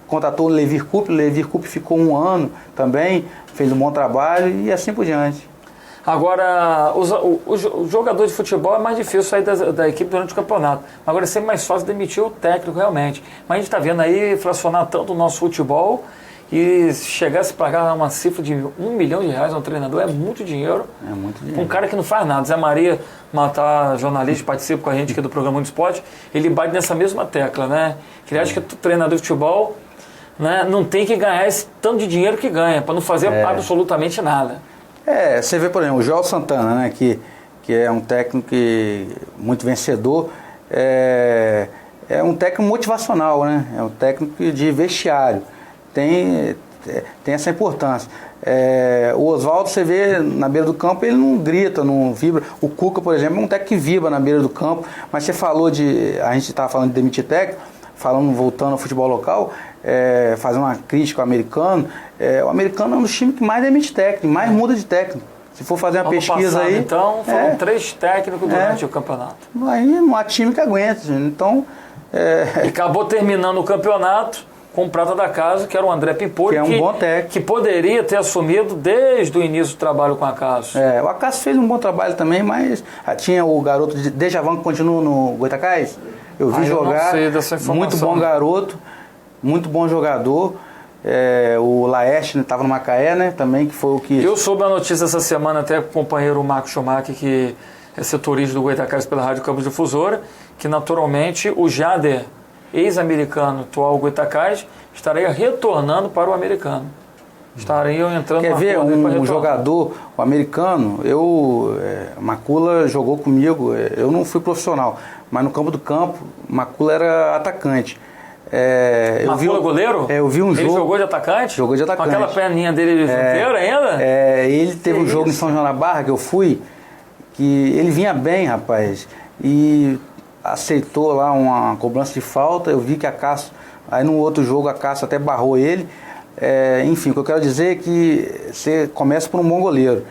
contratou o Levir Coupe. O Levir Coupe ficou 1 ano também, fez um bom trabalho e assim por diante. Agora, o jogador de futebol é mais difícil sair da equipe durante o campeonato. Agora é sempre mais fácil demitir o técnico, realmente. Mas a gente está vendo aí inflacionar tanto o nosso futebol e chegar a se pagar uma cifra de R$1 milhão a um treinador é muito dinheiro. É muito dinheiro. Um cara que não faz nada. Zé Maria Matar, jornalista, participa com a gente aqui do programa Mundo Esporte, ele bate nessa mesma tecla, né? Que ele acha que o treinador de futebol, né, não tem que ganhar esse tanto de dinheiro que ganha, para não fazer absolutamente nada. Você vê, por exemplo, o João Santana, né, que é um técnico muito vencedor, é um técnico motivacional, né? É um técnico de vestiário. Tem essa importância. O Oswaldo, você vê na beira do campo, ele não grita, não vibra. O Cuca, por exemplo, é um técnico que vibra na beira do campo. Mas você falou a gente estava falando de demitir técnico, voltando ao futebol local, fazendo uma crítica ao americano. O americano é um dos times que mais demite técnico, mais muda de técnico. Se for fazer uma pesquisa aí... Então, foram 3 técnicos durante o campeonato. Aí não há time que aguente. Então... E acabou terminando o campeonato com o prata da casa, que era o André Pimpolho, que é um bom técnico, que poderia ter assumido desde o início do trabalho com a Acácio. O Acácio fez um bom trabalho também, mas tinha o garoto de Dejavan que continua no Goitacás. Eu vi jogar, não sei dessa informação. Muito bom garoto, muito bom jogador. O Laeste estava no Macaé, né, também, que foi o que... Eu soube a notícia essa semana até com o companheiro Marco Schumacher, que é setorista do Goitacás pela Rádio Campos Difusora, que naturalmente o Jader, ex-americano, atual Goitacás, estaria retornando para o americano. Estariam entrando Quer ver um jogador, o americano, Macula jogou comigo, eu não fui profissional, mas no campo do campo, Macula era atacante. Macula goleiro? Eu vi um jogo. Ele jogou de atacante? Jogou de atacante. Com aquela perninha dele de chuteiro ainda? Ele teve um jogo em São João da Barra que eu fui, que ele vinha bem, rapaz, e aceitou lá uma cobrança de falta. Eu vi que a Cássio Aí no outro jogo a Cássio até barrou ele. Enfim, o que eu quero dizer é que você começa por um bom goleiro.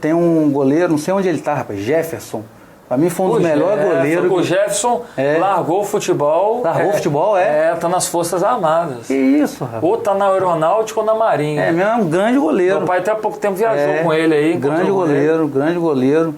Tem um goleiro, não sei onde ele tá, rapaz, Jefferson. Pra mim foi um dos melhores goleiros. O Jefferson largou o futebol. Largou o futebol, tá nas Forças Armadas. Que isso, rapaz. Ou tá na Aeronáutica ou na Marinha. Mesmo, é um grande goleiro. Meu pai até há pouco tempo viajou com ele aí. Grande goleiro.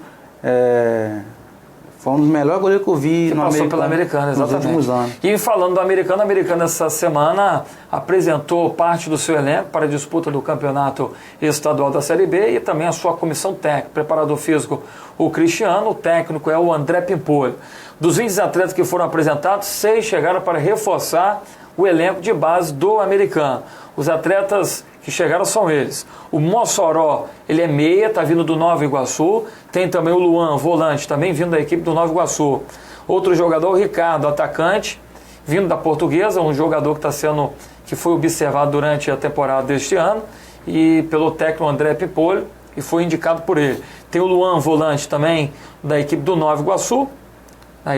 Foi um dos melhores goleiros que eu vi no passou pela Americana, exatamente. Nos últimos anos. E falando do Americano, a Americana essa semana apresentou parte do seu elenco para a disputa do campeonato estadual da Série B e também a sua comissão técnica. Preparador físico, o Cristiano, o técnico é o André Pimpolho. Dos 20 atletas que foram apresentados, 6 chegaram para reforçar o elenco de base do Americano. Os atletas que chegaram são eles. O Mossoró, ele é meia, está vindo do Nova Iguaçu. Tem também o Luan, volante, também vindo da equipe do Nova Iguaçu. Outro jogador, o Ricardo, atacante, vindo da Portuguesa, um jogador que foi observado durante a temporada deste ano e pelo técnico André Pimpolho e foi indicado por ele. Tem o Luan, volante, também da equipe do Nova Iguaçu.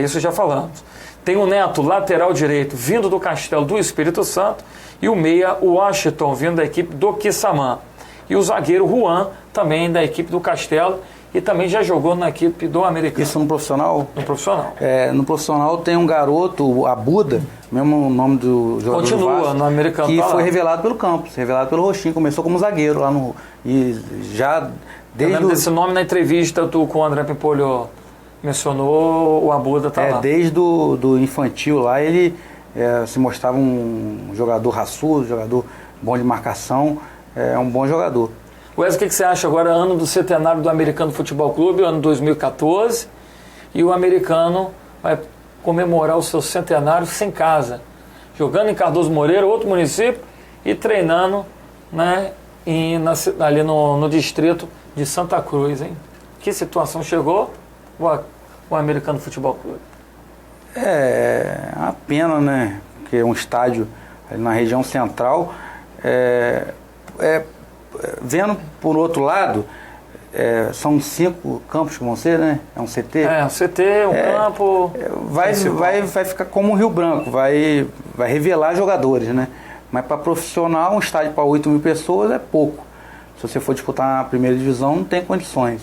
Isso já falamos. Tem o Neto, lateral direito, vindo do Castelo do Espírito Santo. E o meia, o Washington, vindo da equipe do Quissamã. E o zagueiro Juan, também da equipe do Castelo. E também já jogou na equipe do Americano. Isso no profissional? No profissional. No profissional tem um garoto, a Buda, mesmo nome do jogador Continua do Vasco, no Americano. que foi revelado pelo Campos, revelado pelo Roxinho. Começou como zagueiro lá no... E já desde... Eu lembro desse nome na entrevista com o André Pimpolho mencionou, o Abuda tá lá. Desde do infantil lá, ele se mostrava um jogador raçudo, jogador bom de marcação, um bom jogador. Wesley, o que você acha agora, ano do centenário do Americano Futebol Clube, ano 2014, e o Americano vai comemorar o seu centenário sem casa, jogando em Cardoso Moreira, outro município, e treinando, né, ali no distrito de Santa Cruz, hein? Que situação chegou o Americano Futebol Clube? É uma pena, né? Porque é um estádio ali na região central. Vendo por outro lado, são 5 campos que vão ser, né? É um CT. Um CT, campo. Vai ficar como o Rio Branco, vai revelar jogadores, né? Mas para profissional, um estádio para 8.000 pessoas é pouco. Se você for disputar a primeira divisão, não tem condições.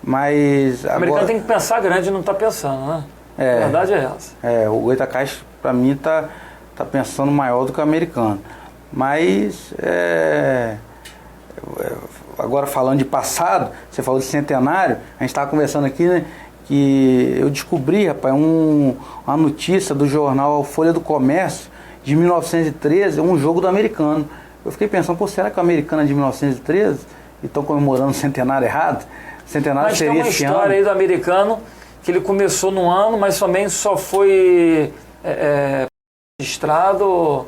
Mas o Americano tem que pensar grande e não está pensando, né? A verdade é essa. O Goitacás, para mim, tá pensando maior do que o Americano. Mas, agora falando de passado, você falou de centenário, a gente estava conversando aqui, né, que eu descobri, rapaz, uma notícia do jornal Folha do Comércio, de 1913, um jogo do Americano. Eu fiquei pensando, será que o Americano é de 1913 e estão comemorando o centenário errado? Centenário mas seria tem uma esse história ano. Aí do Americano que ele começou num ano, mas também só foi registrado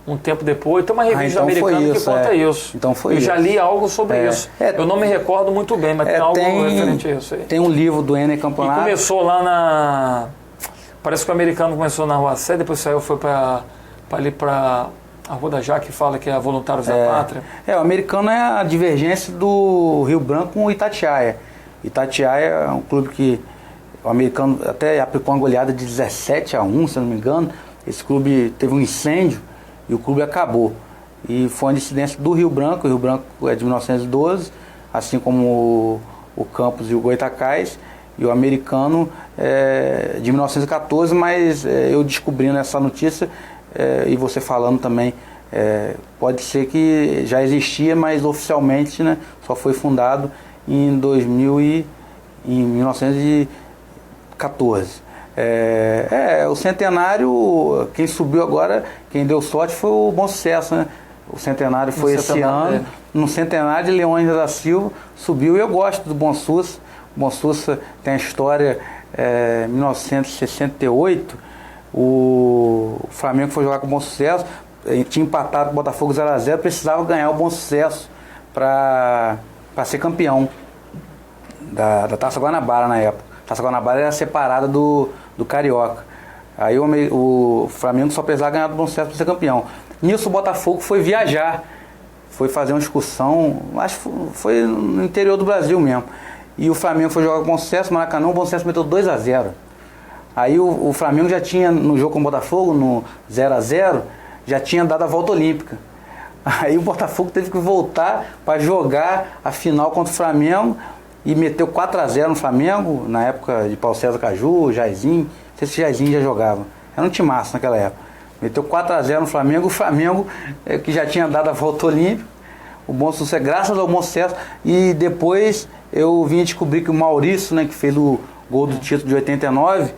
um tempo depois. Tem uma revista americana que conta isso. Então foi Eu já li algo sobre isso. Eu não me recordo muito bem, mas tem algo referente a isso aí. Tem um livro do Enem Campeonato. E começou lá parece que o Americano começou na Rua Sé, depois saiu, foi ali para a Rua da Jaque, fala que é Voluntários da Pátria. O Americano é a divergência do Rio Branco com o Itatiaia. Itatiaia é um clube que o Americano até aplicou uma goleada de 17-1, se eu não me engano. Esse clube teve um incêndio e o clube acabou. E foi uma dissidência do Rio Branco. O Rio Branco é de 1912, assim como o Campos e o Goitacás. E o Americano é de 1914, mas eu descobrindo essa notícia e você falando também, pode ser que já existia, mas oficialmente, né, só foi fundado em 1914. O centenário, quem subiu agora, quem deu sorte foi o Bom Sucesso, né? O centenário foi esse ano. No centenário de Leônidas da Silva subiu, e eu gosto do Bom Sussa. O Bom Sussa tem a história, 1968, o Flamengo foi jogar com o Bom Sucesso, tinha empatado com o Botafogo 0-0, precisava ganhar o Bom Sucesso para ser campeão da Taça Guanabara na época. A Taça Guanabara era separada do Carioca. Aí o Flamengo só precisava ganhar do Bom Sucesso para ser campeão. Nisso o Botafogo foi viajar, foi fazer uma excursão, acho que foi no interior do Brasil mesmo. E o Flamengo foi jogar com o Bom Sucesso, Maracanã, o Bom Sucesso meteu 2-0. Aí o Flamengo já tinha, no jogo com o Botafogo, no 0-0, já tinha dado a volta olímpica. Aí o Botafogo teve que voltar para jogar a final contra o Flamengo e meteu 4-0 no Flamengo, na época de Paulo César Caju, Jairzinho, não sei se Jairzinho já jogava, era um timaço naquela época. Meteu 4-0 no Flamengo, o Flamengo que já tinha dado a volta olímpica, o Bom Sucesso, graças ao Bom Sucesso, e depois eu vim descobrir que o Maurício, né, que fez o gol do título de 89,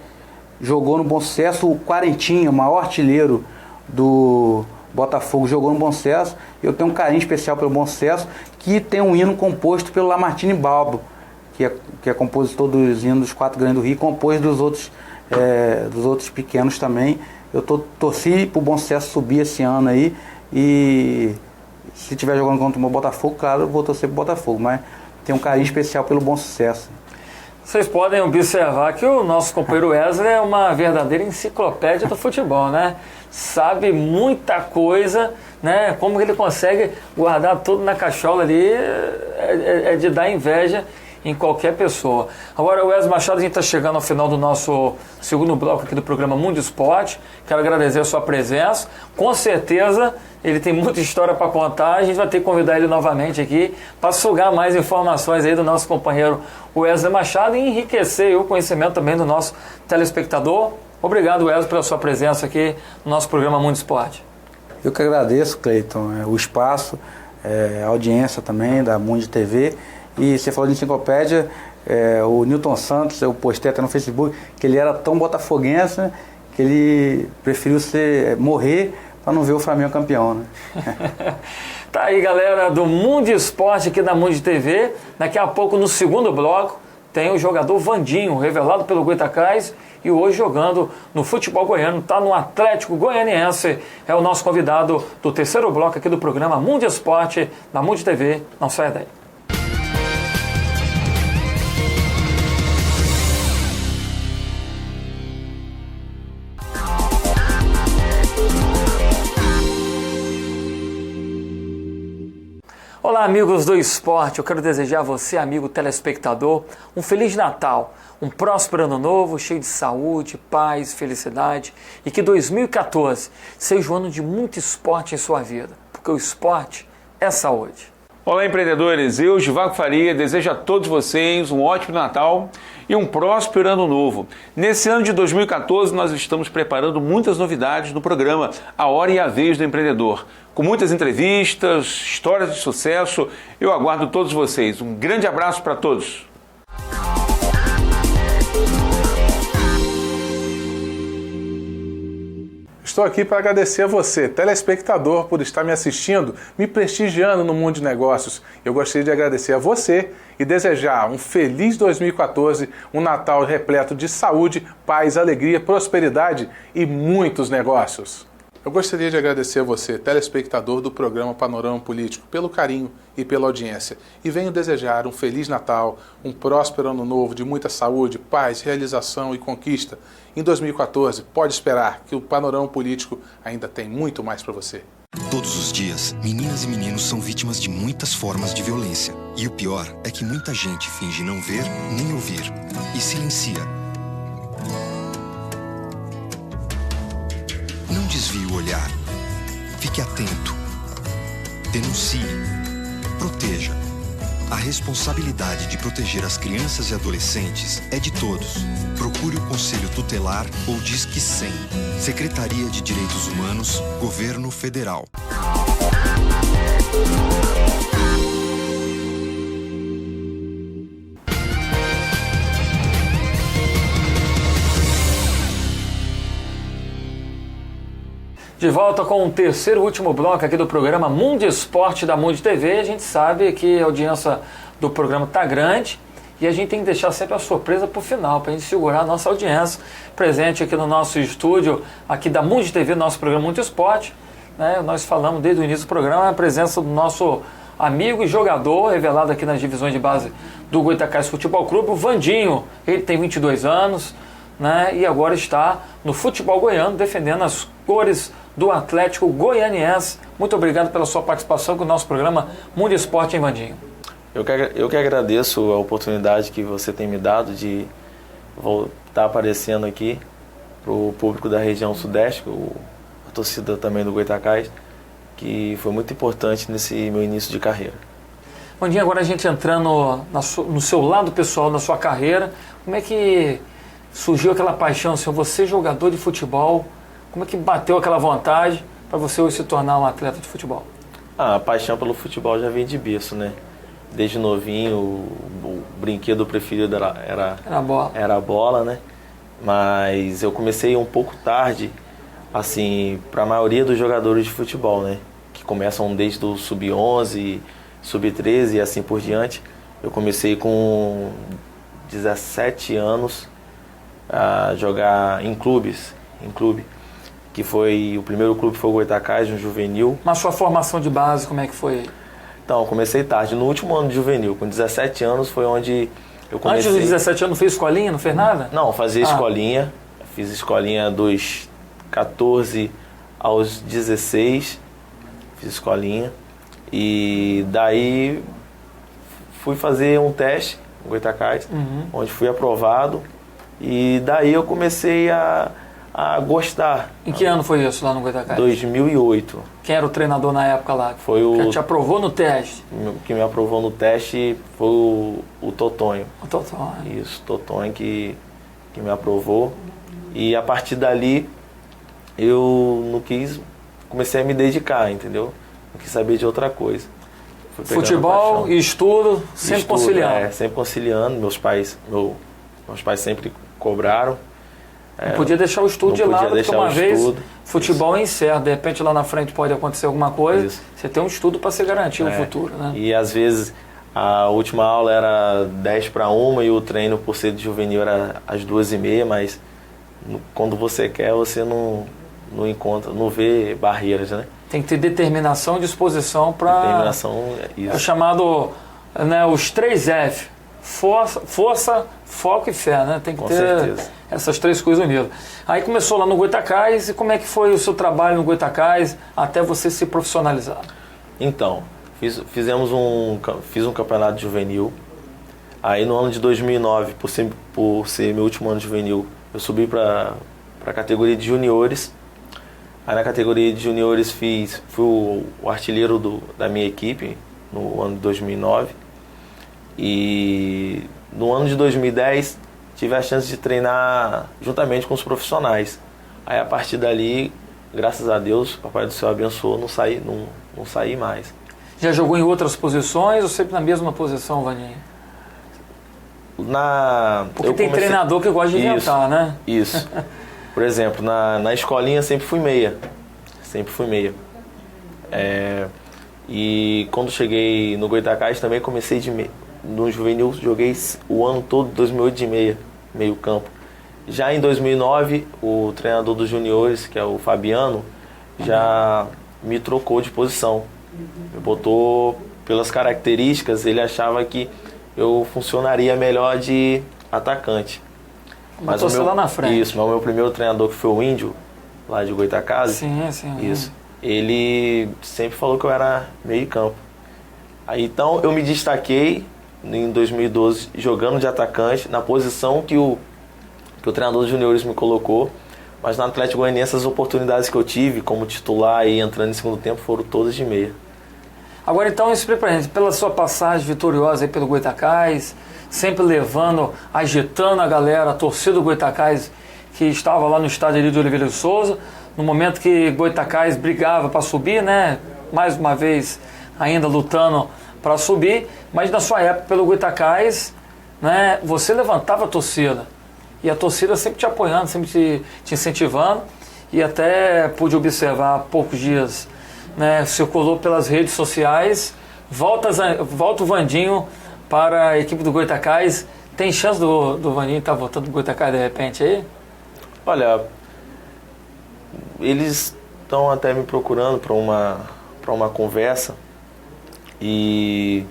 jogou no Bom Sucesso, o Quarentinha, o maior artilheiro do Botafogo, jogou no Bom Sucesso. Eu tenho um carinho especial pelo Bom Sucesso, que tem um hino composto pelo Lamartine Balbo, que é compositor dos hinos dos 4 Grandes do Rio, compôs dos outros pequenos também. Eu torci pro Bom Sucesso subir esse ano aí, e se estiver jogando contra o Botafogo, claro, eu vou torcer pro Botafogo, mas tem um carinho especial pelo Bom Sucesso. Vocês podem observar que o nosso companheiro Wesley é uma verdadeira enciclopédia do futebol, né? Sabe muita coisa, né? Como ele consegue guardar tudo na cachola ali, é de dar inveja em qualquer pessoa. Agora, Wesley Machado, a gente está chegando ao final do nosso segundo bloco aqui do programa Mundo Esporte. Quero agradecer a sua presença. Com certeza, ele tem muita história para contar. A gente vai ter que convidar ele novamente aqui para sugar mais informações aí do nosso companheiro Wesley Machado e enriquecer o conhecimento também do nosso telespectador. Obrigado, Wesley, pela sua presença aqui no nosso programa Mundo Esporte. Eu que agradeço, Cleiton, o espaço, a audiência também da Mundo TV. E você falou de enciclopédia, o Newton Santos, eu postei até no Facebook, que ele era tão botafoguense, né, que ele preferiu morrer para não ver o Flamengo campeão, né? Tá aí, galera do Mundo Esporte aqui da Mundo TV. Daqui a pouco, no segundo bloco, tem o jogador Vandinho, revelado pelo Goitacás e hoje jogando no futebol goiano, está no Atlético Goianiense. É o nosso convidado do terceiro bloco aqui do programa Mundo Esporte da Mundo TV. Não saia daí. Olá, amigos do esporte, eu quero desejar a você, amigo telespectador, um Feliz Natal, um próspero ano novo, cheio de saúde, paz, felicidade, e que 2014 seja um ano de muito esporte em sua vida, porque o esporte é saúde. Olá, empreendedores, eu, Givago Faria, desejo a todos vocês um ótimo Natal e um próspero ano novo. Nesse ano de 2014, nós estamos preparando muitas novidades no programa A Hora e a Vez do Empreendedor. Com muitas entrevistas, histórias de sucesso, eu aguardo todos vocês. Um grande abraço para todos. Estou aqui para agradecer a você, telespectador, por estar me assistindo, me prestigiando no mundo de negócios. Eu gostaria de agradecer a você e desejar um feliz 2014, um Natal repleto de saúde, paz, alegria, prosperidade e muitos negócios. Eu gostaria de agradecer a você, telespectador do programa Panorama Político, pelo carinho e pela audiência. E venho desejar um Feliz Natal, um próspero ano novo de muita saúde, paz, realização e conquista. Em 2014, pode esperar que o Panorama Político ainda tem muito mais para você. Todos os dias, meninas e meninos são vítimas de muitas formas de violência. E o pior é que muita gente finge não ver nem ouvir e silencia. Não desvie o olhar. Fique atento. Denuncie. Proteja. A responsabilidade de proteger as crianças e adolescentes é de todos. Procure o Conselho Tutelar ou Disque 100. Secretaria de Direitos Humanos, Governo Federal. De volta com o terceiro e último bloco aqui do programa Mundo Esporte da Mundo TV. A gente sabe que a audiência do programa está grande e a gente tem que deixar sempre a surpresa para o final, para a gente segurar a nossa audiência presente aqui no nosso estúdio, aqui da Mundo TV, nosso programa Mundo Esporte. Né? Nós falamos desde o início do programa a presença do nosso amigo e jogador, revelado aqui nas divisões de base do Goitacás Futebol Clube, o Vandinho. Ele tem 22 anos, né? E agora está no futebol goiano, defendendo as cores do Atlético Goianiense. Muito obrigado pela sua participação com o nosso programa Mundo Esporte, hein, Vandinho? Eu que agradeço a oportunidade que você tem me dado de tá aparecendo aqui pro público da região sudeste, a torcida também do Goytacás, que foi muito importante nesse meu início de carreira. Vandinho, agora a gente entrando no seu lado pessoal, na sua carreira, como é que surgiu aquela paixão, senhor, você jogador de futebol, como é que bateu aquela vontade para você hoje se tornar um atleta de futebol? A paixão pelo futebol já vem de berço, né? Desde novinho, o brinquedo preferido era a bola, né? Mas eu comecei um pouco tarde, assim, para a maioria dos jogadores de futebol, né? Que começam desde o sub-11, sub-13 e assim por diante. Eu comecei com 17 anos a jogar em clube, que foi, o primeiro clube foi o Goytacás, um juvenil. Mas sua formação de base, como é que foi? Então, eu comecei tarde, no último ano de juvenil, com 17 anos foi onde eu comecei. Antes dos 17 anos não fez escolinha, não fez nada? Não, fazia escolinha, fiz escolinha dos 14 aos 16, fiz escolinha, e daí fui fazer um teste no Goytacás, onde fui aprovado, e daí eu comecei a gostar. Em que ano foi isso lá no Goytacás? 2008. Quem era o treinador na época lá? Foi o... Que te aprovou no teste? Que me aprovou no teste foi o Totonho. O Totonho. Isso, Totonho que me aprovou. E a partir dali eu não quis, comecei a me dedicar, entendeu? Não quis saber de outra coisa. Futebol e estudo, sempre conciliando. Sempre conciliando. Meus pais sempre cobraram. Não podia deixar o estudo de lado, porque uma vez futebol é incerto, de repente lá na frente pode acontecer alguma coisa, você tem um estudo para se garantir o futuro, né? E às vezes a última aula era 10:01 e o treino por ser de juvenil era às 2:30, mas quando você quer, você não encontra, não vê barreiras, né? Tem que ter determinação e disposição para... Determinação, isso. É chamado, né, os 3F, força, foco e fé, né? Tem que ter certeza. Essas três coisas unidas. Aí começou lá no Goytacás, e como é que foi o seu trabalho no Goytacás até você se profissionalizar? Então, fiz um campeonato juvenil. Aí no ano de 2009, por ser meu último ano de juvenil, eu subi para a categoria de juniores. Aí na categoria de juniores fui o artilheiro da minha equipe no ano de 2009. E no ano de 2010 tive a chance de treinar juntamente com os profissionais. Aí a partir dali, graças a Deus, o Papai do Céu abençoou, não saí mais. Já jogou em outras posições ou sempre na mesma posição, Vandinho? Porque tem treinador que gosta de inventar, né? Isso. Por exemplo, na escolinha sempre fui meia. E quando cheguei no Goytacás também comecei de meia. No juvenil joguei o ano todo, 2008, de meio campo. Já em 2009, o treinador dos juniores, que é o Fabiano, já me trocou de posição. Me botou pelas características, ele achava que eu funcionaria melhor de atacante. Mas lá na frente. Isso, mas o meu primeiro treinador, que foi o Índio, lá de Goytacás. Sim. Isso. Ele sempre falou que eu era meio campo. Aí então eu me destaquei em 2012 jogando de atacante na posição que o treinador dos juniores me colocou, mas no Atlético Goianiense as oportunidades que eu tive como titular e entrando em segundo tempo foram todas de meia. Agora então, explica pra gente, pela sua passagem vitoriosa aí pelo Goytacás, sempre levando, agitando a galera, a torcida do Goytacás que estava lá no estádio ali de Oliveira de Souza, no momento que Goytacás brigava para subir, né? Mais uma vez ainda lutando para subir, mas na sua época pelo Goytacás, né, você levantava a torcida, e a torcida sempre te apoiando, sempre te incentivando, e até pude observar há poucos dias, né, circulou pelas redes sociais, volta o Vandinho para a equipe do Goytacás. Tem chance do Vandinho estar voltando do Goytacás de repente aí? Olha, eles estão até me procurando para uma conversa, e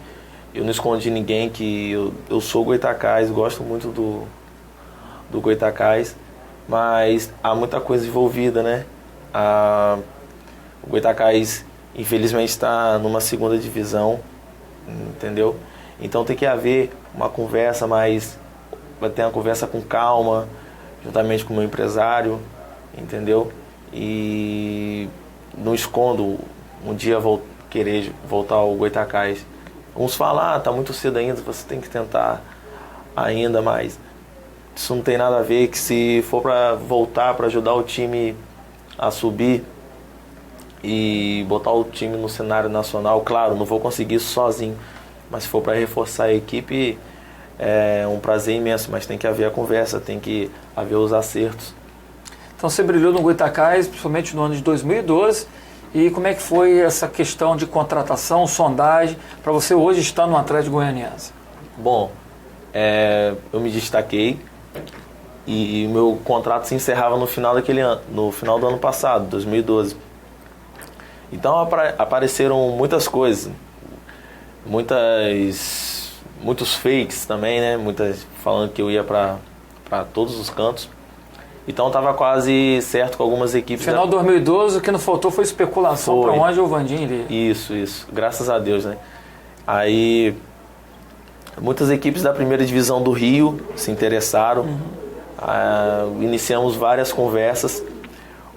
eu não escondi ninguém que eu sou Goytacás, gosto muito do Goytacás, mas há muita coisa envolvida, né? O Goytacás infelizmente está numa segunda divisão, entendeu? Então tem que haver uma conversa, mas vai ter uma conversa com calma, juntamente com o meu empresário, entendeu? E não escondo um dia querer voltar ao Goytacás. Uns falam, tá muito cedo ainda, você tem que tentar ainda, mas isso não tem nada a ver, que se for para voltar, para ajudar o time a subir e botar o time no cenário nacional, claro, não vou conseguir isso sozinho, mas se for para reforçar a equipe, é um prazer imenso, mas tem que haver a conversa, tem que haver os acertos. Então você brilhou no Goytacás, principalmente no ano de 2012, e como é que foi essa questão de contratação, sondagem, para você hoje estar no Atlético Goianiense? Bom, eu me destaquei e meu contrato se encerrava no final daquele ano, no final do ano passado, 2012. Então apareceram muitas coisas, muitos fakes também, né? Muitas falando que eu ia para todos os cantos. Então estava quase certo com algumas equipes. Final de 2012, o que não faltou foi especulação para onde o Vandinho iria. Isso, graças a Deus, né? Aí muitas equipes da primeira divisão do Rio se interessaram. Iniciamos várias conversas.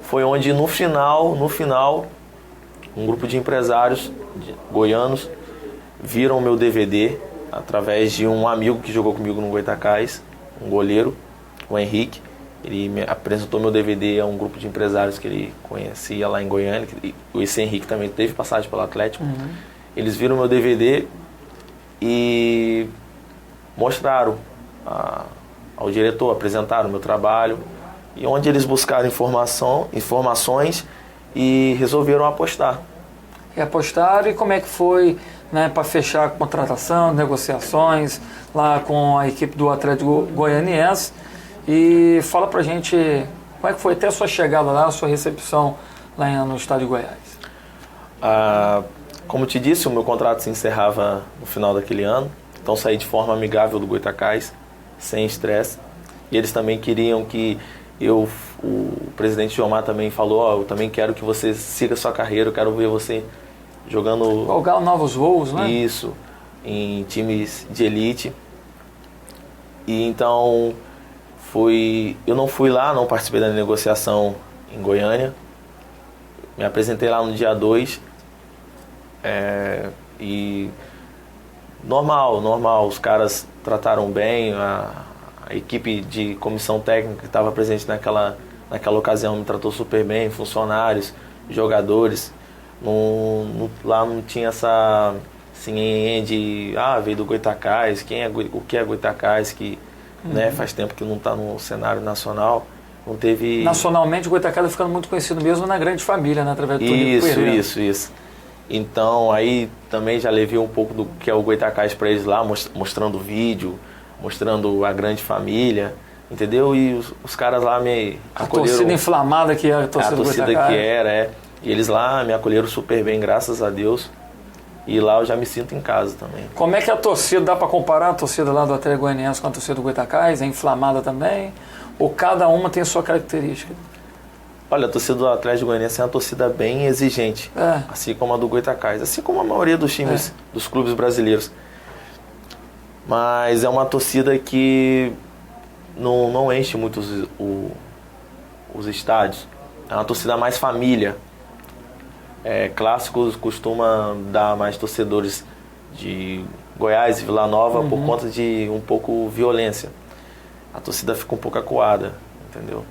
Foi onde no final, um grupo de empresários goianos viram o meu DVD através de um amigo que jogou comigo no Goytacás, um goleiro, o Henrique. Ele me apresentou meu DVD a um grupo de empresários que ele conhecia lá em Goiânia. Esse Henrique também teve passagem pelo Atlético. Eles viram meu DVD e mostraram ao diretor, apresentaram o meu trabalho, e onde eles buscaram informações e resolveram apostar. E apostaram, e como é que foi, né, para fechar a contratação, negociações lá com a equipe do Atlético Goianiense? E fala pra gente como é que foi até a sua chegada lá, a sua recepção lá no estádio de Goiás. Como te disse, o meu contrato se encerrava no final daquele ano, então saí de forma amigável do Goytacás, sem estresse. E eles também queriam que o presidente Gilmar também falou, eu também quero que você siga sua carreira, eu quero ver você jogando... Galgar novos voos, né? Isso, em times de elite. E então... eu não fui lá, não participei da negociação em Goiânia. Me apresentei lá no dia 2. E normal, os caras trataram bem, a equipe de comissão técnica que estava presente naquela ocasião me tratou super bem, funcionários, jogadores. Lá não tinha essa assim, de veio do Goytacás, o que é Goytacás, que né, faz tempo que não está no cenário nacional, não teve... Nacionalmente o Goytacás está ficando muito conhecido mesmo na grande família, né, através do Tonico Pereira. Isso. Então aí também já levei um pouco do que é o Goytacás para eles lá, mostrando vídeo, mostrando a grande família, entendeu? E os caras lá me acolheram... A torcida inflamada que era a torcida do Goytacás. A torcida que era, E eles lá me acolheram super bem, graças a Deus. E lá eu já me sinto em casa também. Como é que a torcida, dá para comparar a torcida lá do Atlético Goianiense com a torcida do Goytacás? É inflamada também? Ou cada uma tem a sua característica? Olha, a torcida do Atlético Goianiense é uma torcida bem exigente, assim como a do Goytacás, assim como a maioria dos times, dos clubes brasileiros. Mas é uma torcida que não enche muito os estádios. É uma torcida mais família. Clássicos costuma dar mais torcedores de Goiás e Vila Nova por conta de um pouco violência. A torcida fica um pouco acuada, entendeu?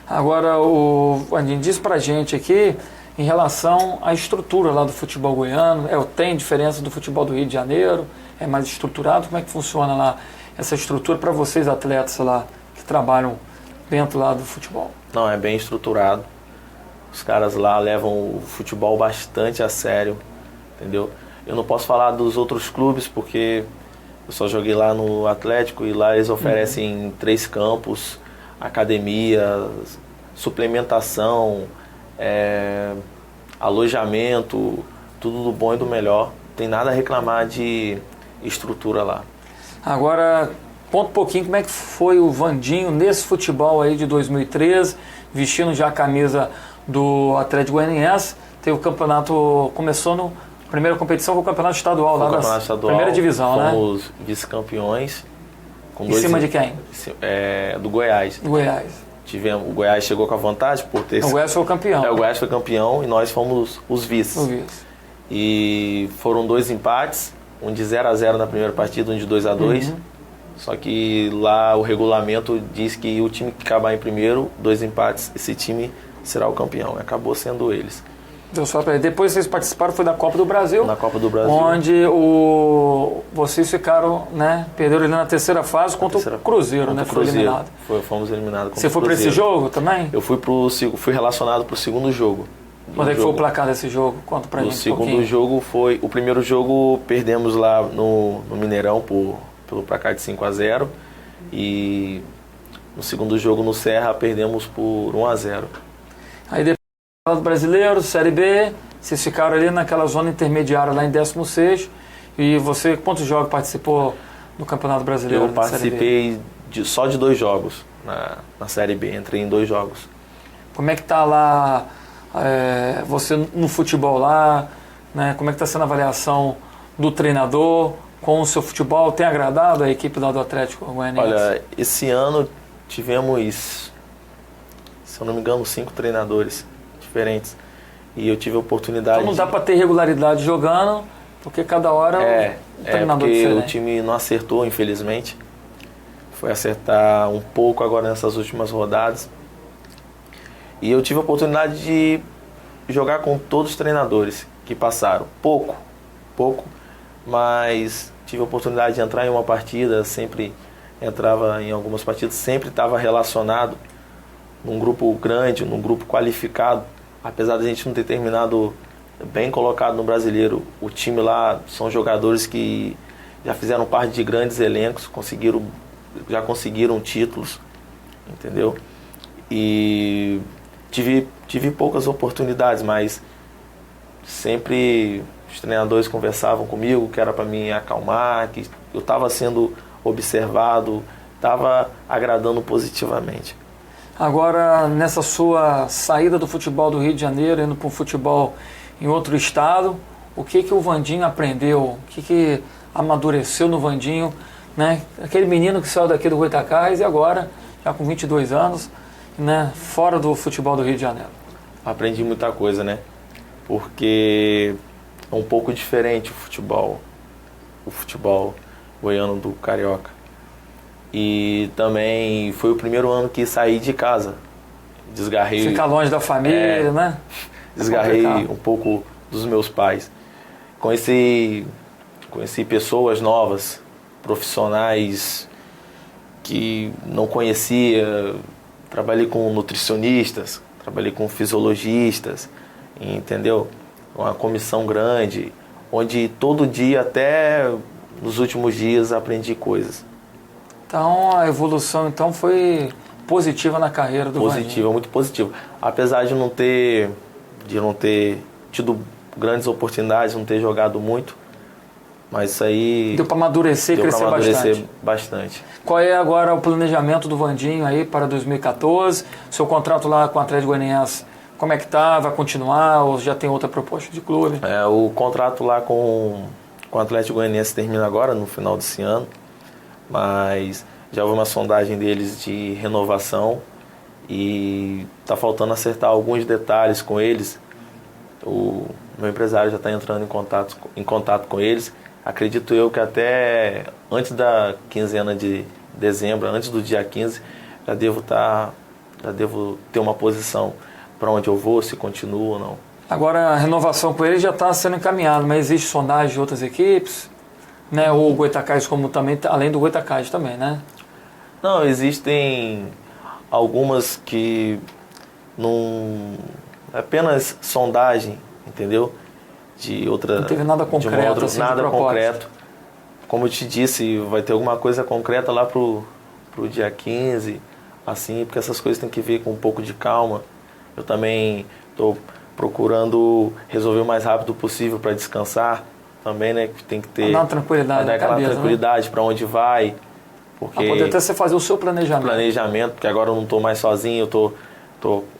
Agora, o Vandinho, diz pra gente aqui em relação à estrutura lá do futebol goiano. Tem diferença do futebol do Rio de Janeiro? É mais estruturado? Como é que funciona lá essa estrutura para vocês atletas lá que trabalham dentro lá do futebol? Não, é bem estruturado. Os caras lá levam o futebol bastante a sério, entendeu? Eu não posso falar dos outros clubes porque eu só joguei lá no Atlético e lá eles oferecem 3 campos, academia, suplementação, alojamento, tudo do bom e do melhor. Não tem nada a reclamar de estrutura lá. Agora, conta um pouquinho como é que foi o Vandinho nesse futebol aí de 2013, vestindo já a camisa do Atlético Goianiense. Teve o campeonato, começou no primeira competição, foi o campeonato estadual, lá da primeira divisão, fomos vice-campeões Em cima de quem? Do Goiás. Do Goiás. O Goiás chegou com a vantagem por ter... O Goiás foi o campeão. O Goiás foi campeão e nós fomos os vices. O vice. E foram 2 empates, um de 0-0 na primeira partida, um de 2-2. Só que lá o regulamento diz que o time que acabar em primeiro, 2 empates, esse time será o campeão. Acabou sendo eles. Deu só pra... Depois vocês participaram, foi da Copa do Brasil. Na Copa do Brasil. Onde vocês ficaram, né? Perderam ali na terceira fase contra o Cruzeiro, né? Foi eliminado. Fomos eliminados. Você foi para esse jogo também? Eu fui relacionado para o segundo jogo. Quando é que foi o placar desse jogo? Conta pra gente. O segundo jogo foi... O primeiro jogo perdemos lá no Mineirão pelo placar de 5-0. E no segundo jogo no Serra perdemos por 1-0. Aí depois do Brasileiro, Série B, vocês ficaram ali naquela zona intermediária lá em 16º. E você, quantos jogos participou do Campeonato Brasileiro? Eu participei só de 2 jogos na Série B, entrei em 2 jogos. Como é que tá lá você no futebol lá, né? Como é que está sendo a avaliação do treinador com o seu futebol? Tem agradado a equipe lá do Atlético Goianiense? Olha, esse ano tivemos, se eu não me engano, 5 treinadores diferentes. E eu tive a oportunidade... Então não dá para ter regularidade jogando, porque cada hora é um treinador porque diferente. O time não acertou, infelizmente. Foi acertar um pouco agora nessas últimas rodadas. E eu tive a oportunidade de jogar com todos os treinadores que passaram. Pouco, mas tive a oportunidade de entrar em uma partida, sempre entrava em algumas partidas, sempre estava relacionado num grupo grande, num grupo qualificado. Apesar de a gente não ter terminado bem colocado no Brasileiro, o time lá são jogadores que já fizeram parte de grandes elencos, já conseguiram títulos, entendeu? E tive poucas oportunidades, mas sempre os treinadores conversavam comigo que era para me acalmar, que eu estava sendo observado, estava agradando positivamente. Agora, nessa sua saída do futebol do Rio de Janeiro, indo para um futebol em outro estado, o que o Vandinho aprendeu? O que amadureceu no Vandinho, né? Aquele menino que saiu daqui do Goitacás e agora, já com 22 anos, né, fora do futebol do Rio de Janeiro. Aprendi muita coisa, né? Porque é um pouco diferente o futebol goiano do carioca. E também foi o primeiro ano que saí de casa. Desgarrei... Ficar longe da família, né? Desgarrei um pouco dos meus pais. Conheci pessoas novas, profissionais que não conhecia. Trabalhei com nutricionistas, trabalhei com fisiologistas, entendeu? Uma comissão grande, onde todo dia, até nos últimos dias, aprendi coisas. Então a evolução foi positiva na carreira do Vandinho. Positiva, muito positiva. Apesar de não ter tido grandes oportunidades, não ter jogado muito, mas isso aí... Deu para amadurecer e crescer bastante. Qual é agora o planejamento do Vandinho aí para 2014? Seu contrato lá com o Atlético Goianiense, como é que tá? Vai continuar ou já tem outra proposta de clube? O contrato lá com o Atlético Goianiense termina agora, no final desse ano, mas já houve uma sondagem deles de renovação e está faltando acertar alguns detalhes com eles. O meu empresário já está entrando em contato com eles. Acredito eu que até antes da quinzena de dezembro, antes do dia 15, já devo ter uma posição para onde eu vou, se continuo ou não. Agora a renovação com ele já está sendo encaminhada, mas existe sondagem de outras equipes, né? Ou o Goitacás como também, além do Goitacás também, né? Não, existem algumas que não... apenas sondagem, entendeu? De outra... Não teve nada concreto, nada concreto. Como eu te disse, vai ter alguma coisa concreta lá pro dia 15, assim, porque essas coisas tem que vir com um pouco de calma. Eu também estou procurando resolver o mais rápido possível para descansar também, né? Tem que ter... Dar uma tranquilidade na aquela cabeça, tranquilidade, né? Para onde vai. Porque poder até você fazer o seu planejamento. Porque agora eu não estou mais sozinho, eu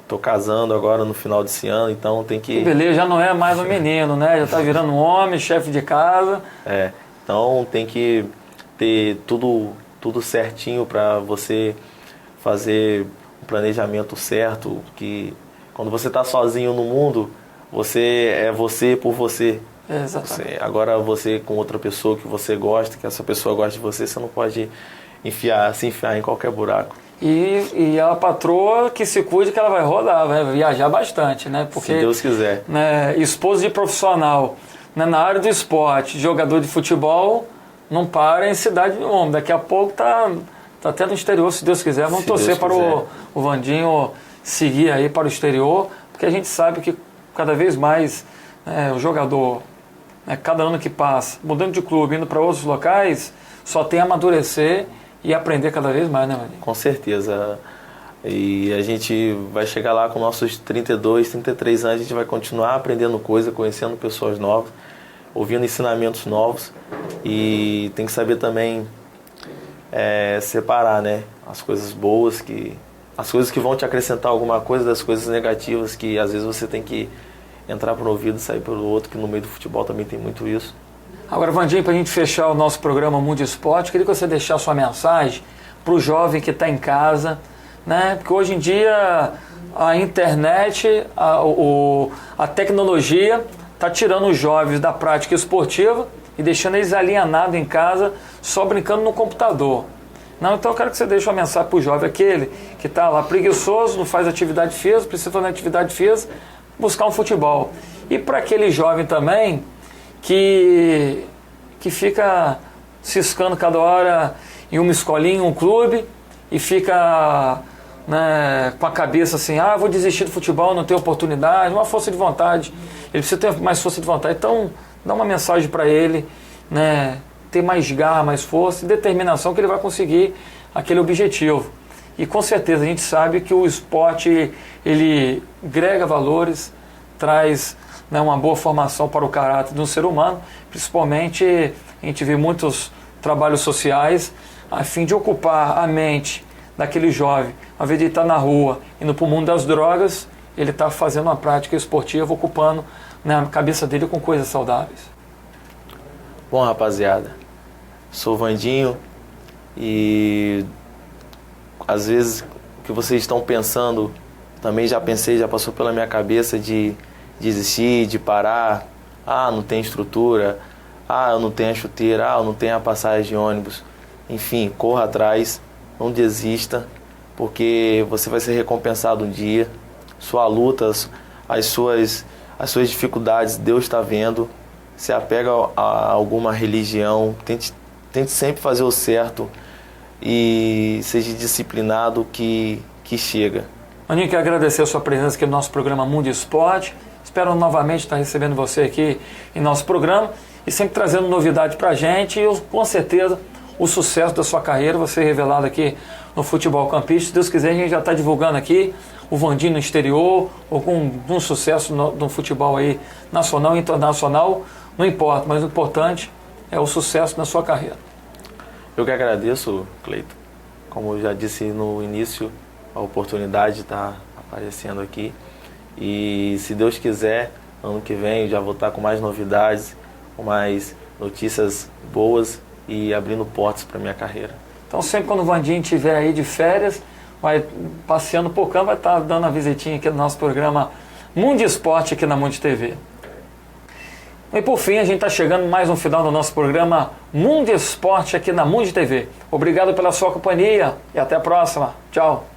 tô casando agora no final desse ano, então tem que... Beleza, já não é mais um menino, né? Já está virando um homem, chefe de casa. Então tem que ter tudo tudo certinho para você fazer um planejamento certo, que quando você está sozinho no mundo, você é você por você. Exatamente. Agora você com outra pessoa que você gosta, que essa pessoa gosta de você, você não pode se enfiar em qualquer buraco. E a patroa que se cuide, que ela vai rodar, vai viajar bastante, né? Porque, se Deus quiser. Né, esposo de profissional, né, na área do esporte, jogador de futebol, não para em cidade nenhuma. Daqui a pouco tá até no exterior, se Deus quiser. Vamos torcer para o Vandinho seguir aí para o exterior, porque a gente sabe que cada vez mais o jogador, cada ano que passa, mudando de clube, indo para outros locais, só tem a amadurecer e aprender cada vez mais, né, Vandinho? Com certeza. E a gente vai chegar lá com nossos 32, 33 anos, a gente vai continuar aprendendo coisa, conhecendo pessoas novas, ouvindo ensinamentos novos, e tem que saber também separar, né, as coisas boas, as coisas que vão te acrescentar alguma coisa, das coisas negativas, que às vezes você tem que entrar por um ouvido e sair pelo outro, que no meio do futebol também tem muito isso. Agora, Vandinho, para a gente fechar o nosso programa Mundo Esporte, queria que você deixasse sua mensagem para o jovem que está em casa, né? Porque hoje em dia a internet, a tecnologia está tirando os jovens da prática esportiva e deixando eles alienados em casa, só brincando no computador. Não, então eu quero que você deixe uma mensagem para o jovem, aquele que está lá preguiçoso, não faz atividade física, precisa fazer atividade física, buscar um futebol. E para aquele jovem também que fica ciscando cada hora em uma escolinha, em um clube, e fica, né, com a cabeça assim, vou desistir do futebol, não tenho oportunidade, uma força de vontade, ele precisa ter mais força de vontade. Então dá uma mensagem para ele, né, ter mais garra, mais força e determinação, que ele vai conseguir aquele objetivo. E com certeza a gente sabe que o esporte, ele agrega valores, traz, né, uma boa formação para o caráter de um ser humano. Principalmente a gente vê muitos trabalhos sociais a fim de ocupar a mente daquele jovem. Ao invés de estar na rua, indo para o mundo das drogas, ele está fazendo uma prática esportiva, ocupando, né, a cabeça dele com coisas saudáveis. Bom, rapaziada, sou o Vandinho, e às vezes o que vocês estão pensando, também já pensei, já passou pela minha cabeça, de desistir, de parar. Não tem estrutura, eu não tenho a chuteira, eu não tenho a passagem de ônibus. Enfim, corra atrás, não desista, porque você vai ser recompensado um dia. Sua luta, as suas dificuldades, Deus está vendo. Se apega a alguma religião, tente sempre fazer o certo e seja disciplinado, que chega. Maninho, quero agradecer a sua presença aqui no nosso programa Mundo Esporte. Espero novamente estar recebendo você aqui em nosso programa e sempre trazendo novidade pra gente, e com certeza o sucesso da sua carreira vai ser revelado aqui no Futebol Campista. Se Deus quiser, a gente já está divulgando aqui o Vandinho no exterior, ou com um sucesso no futebol aí nacional e internacional, não importa, mas o importante é o sucesso na sua carreira. Eu que agradeço, Cleito. Como eu já disse no início, a oportunidade de estar aparecendo aqui. E se Deus quiser, ano que vem eu já vou estar com mais novidades, com mais notícias boas e abrindo portas para minha carreira. Então sempre quando o Vandinho estiver aí de férias, vai passeando por campo, vai estar dando uma visitinha aqui no nosso programa Mundo Esporte aqui na Mundo TV. E por fim, a gente está chegando mais no final do nosso programa Mundo Esporte aqui na Mundo TV. Obrigado pela sua companhia e até a próxima. Tchau.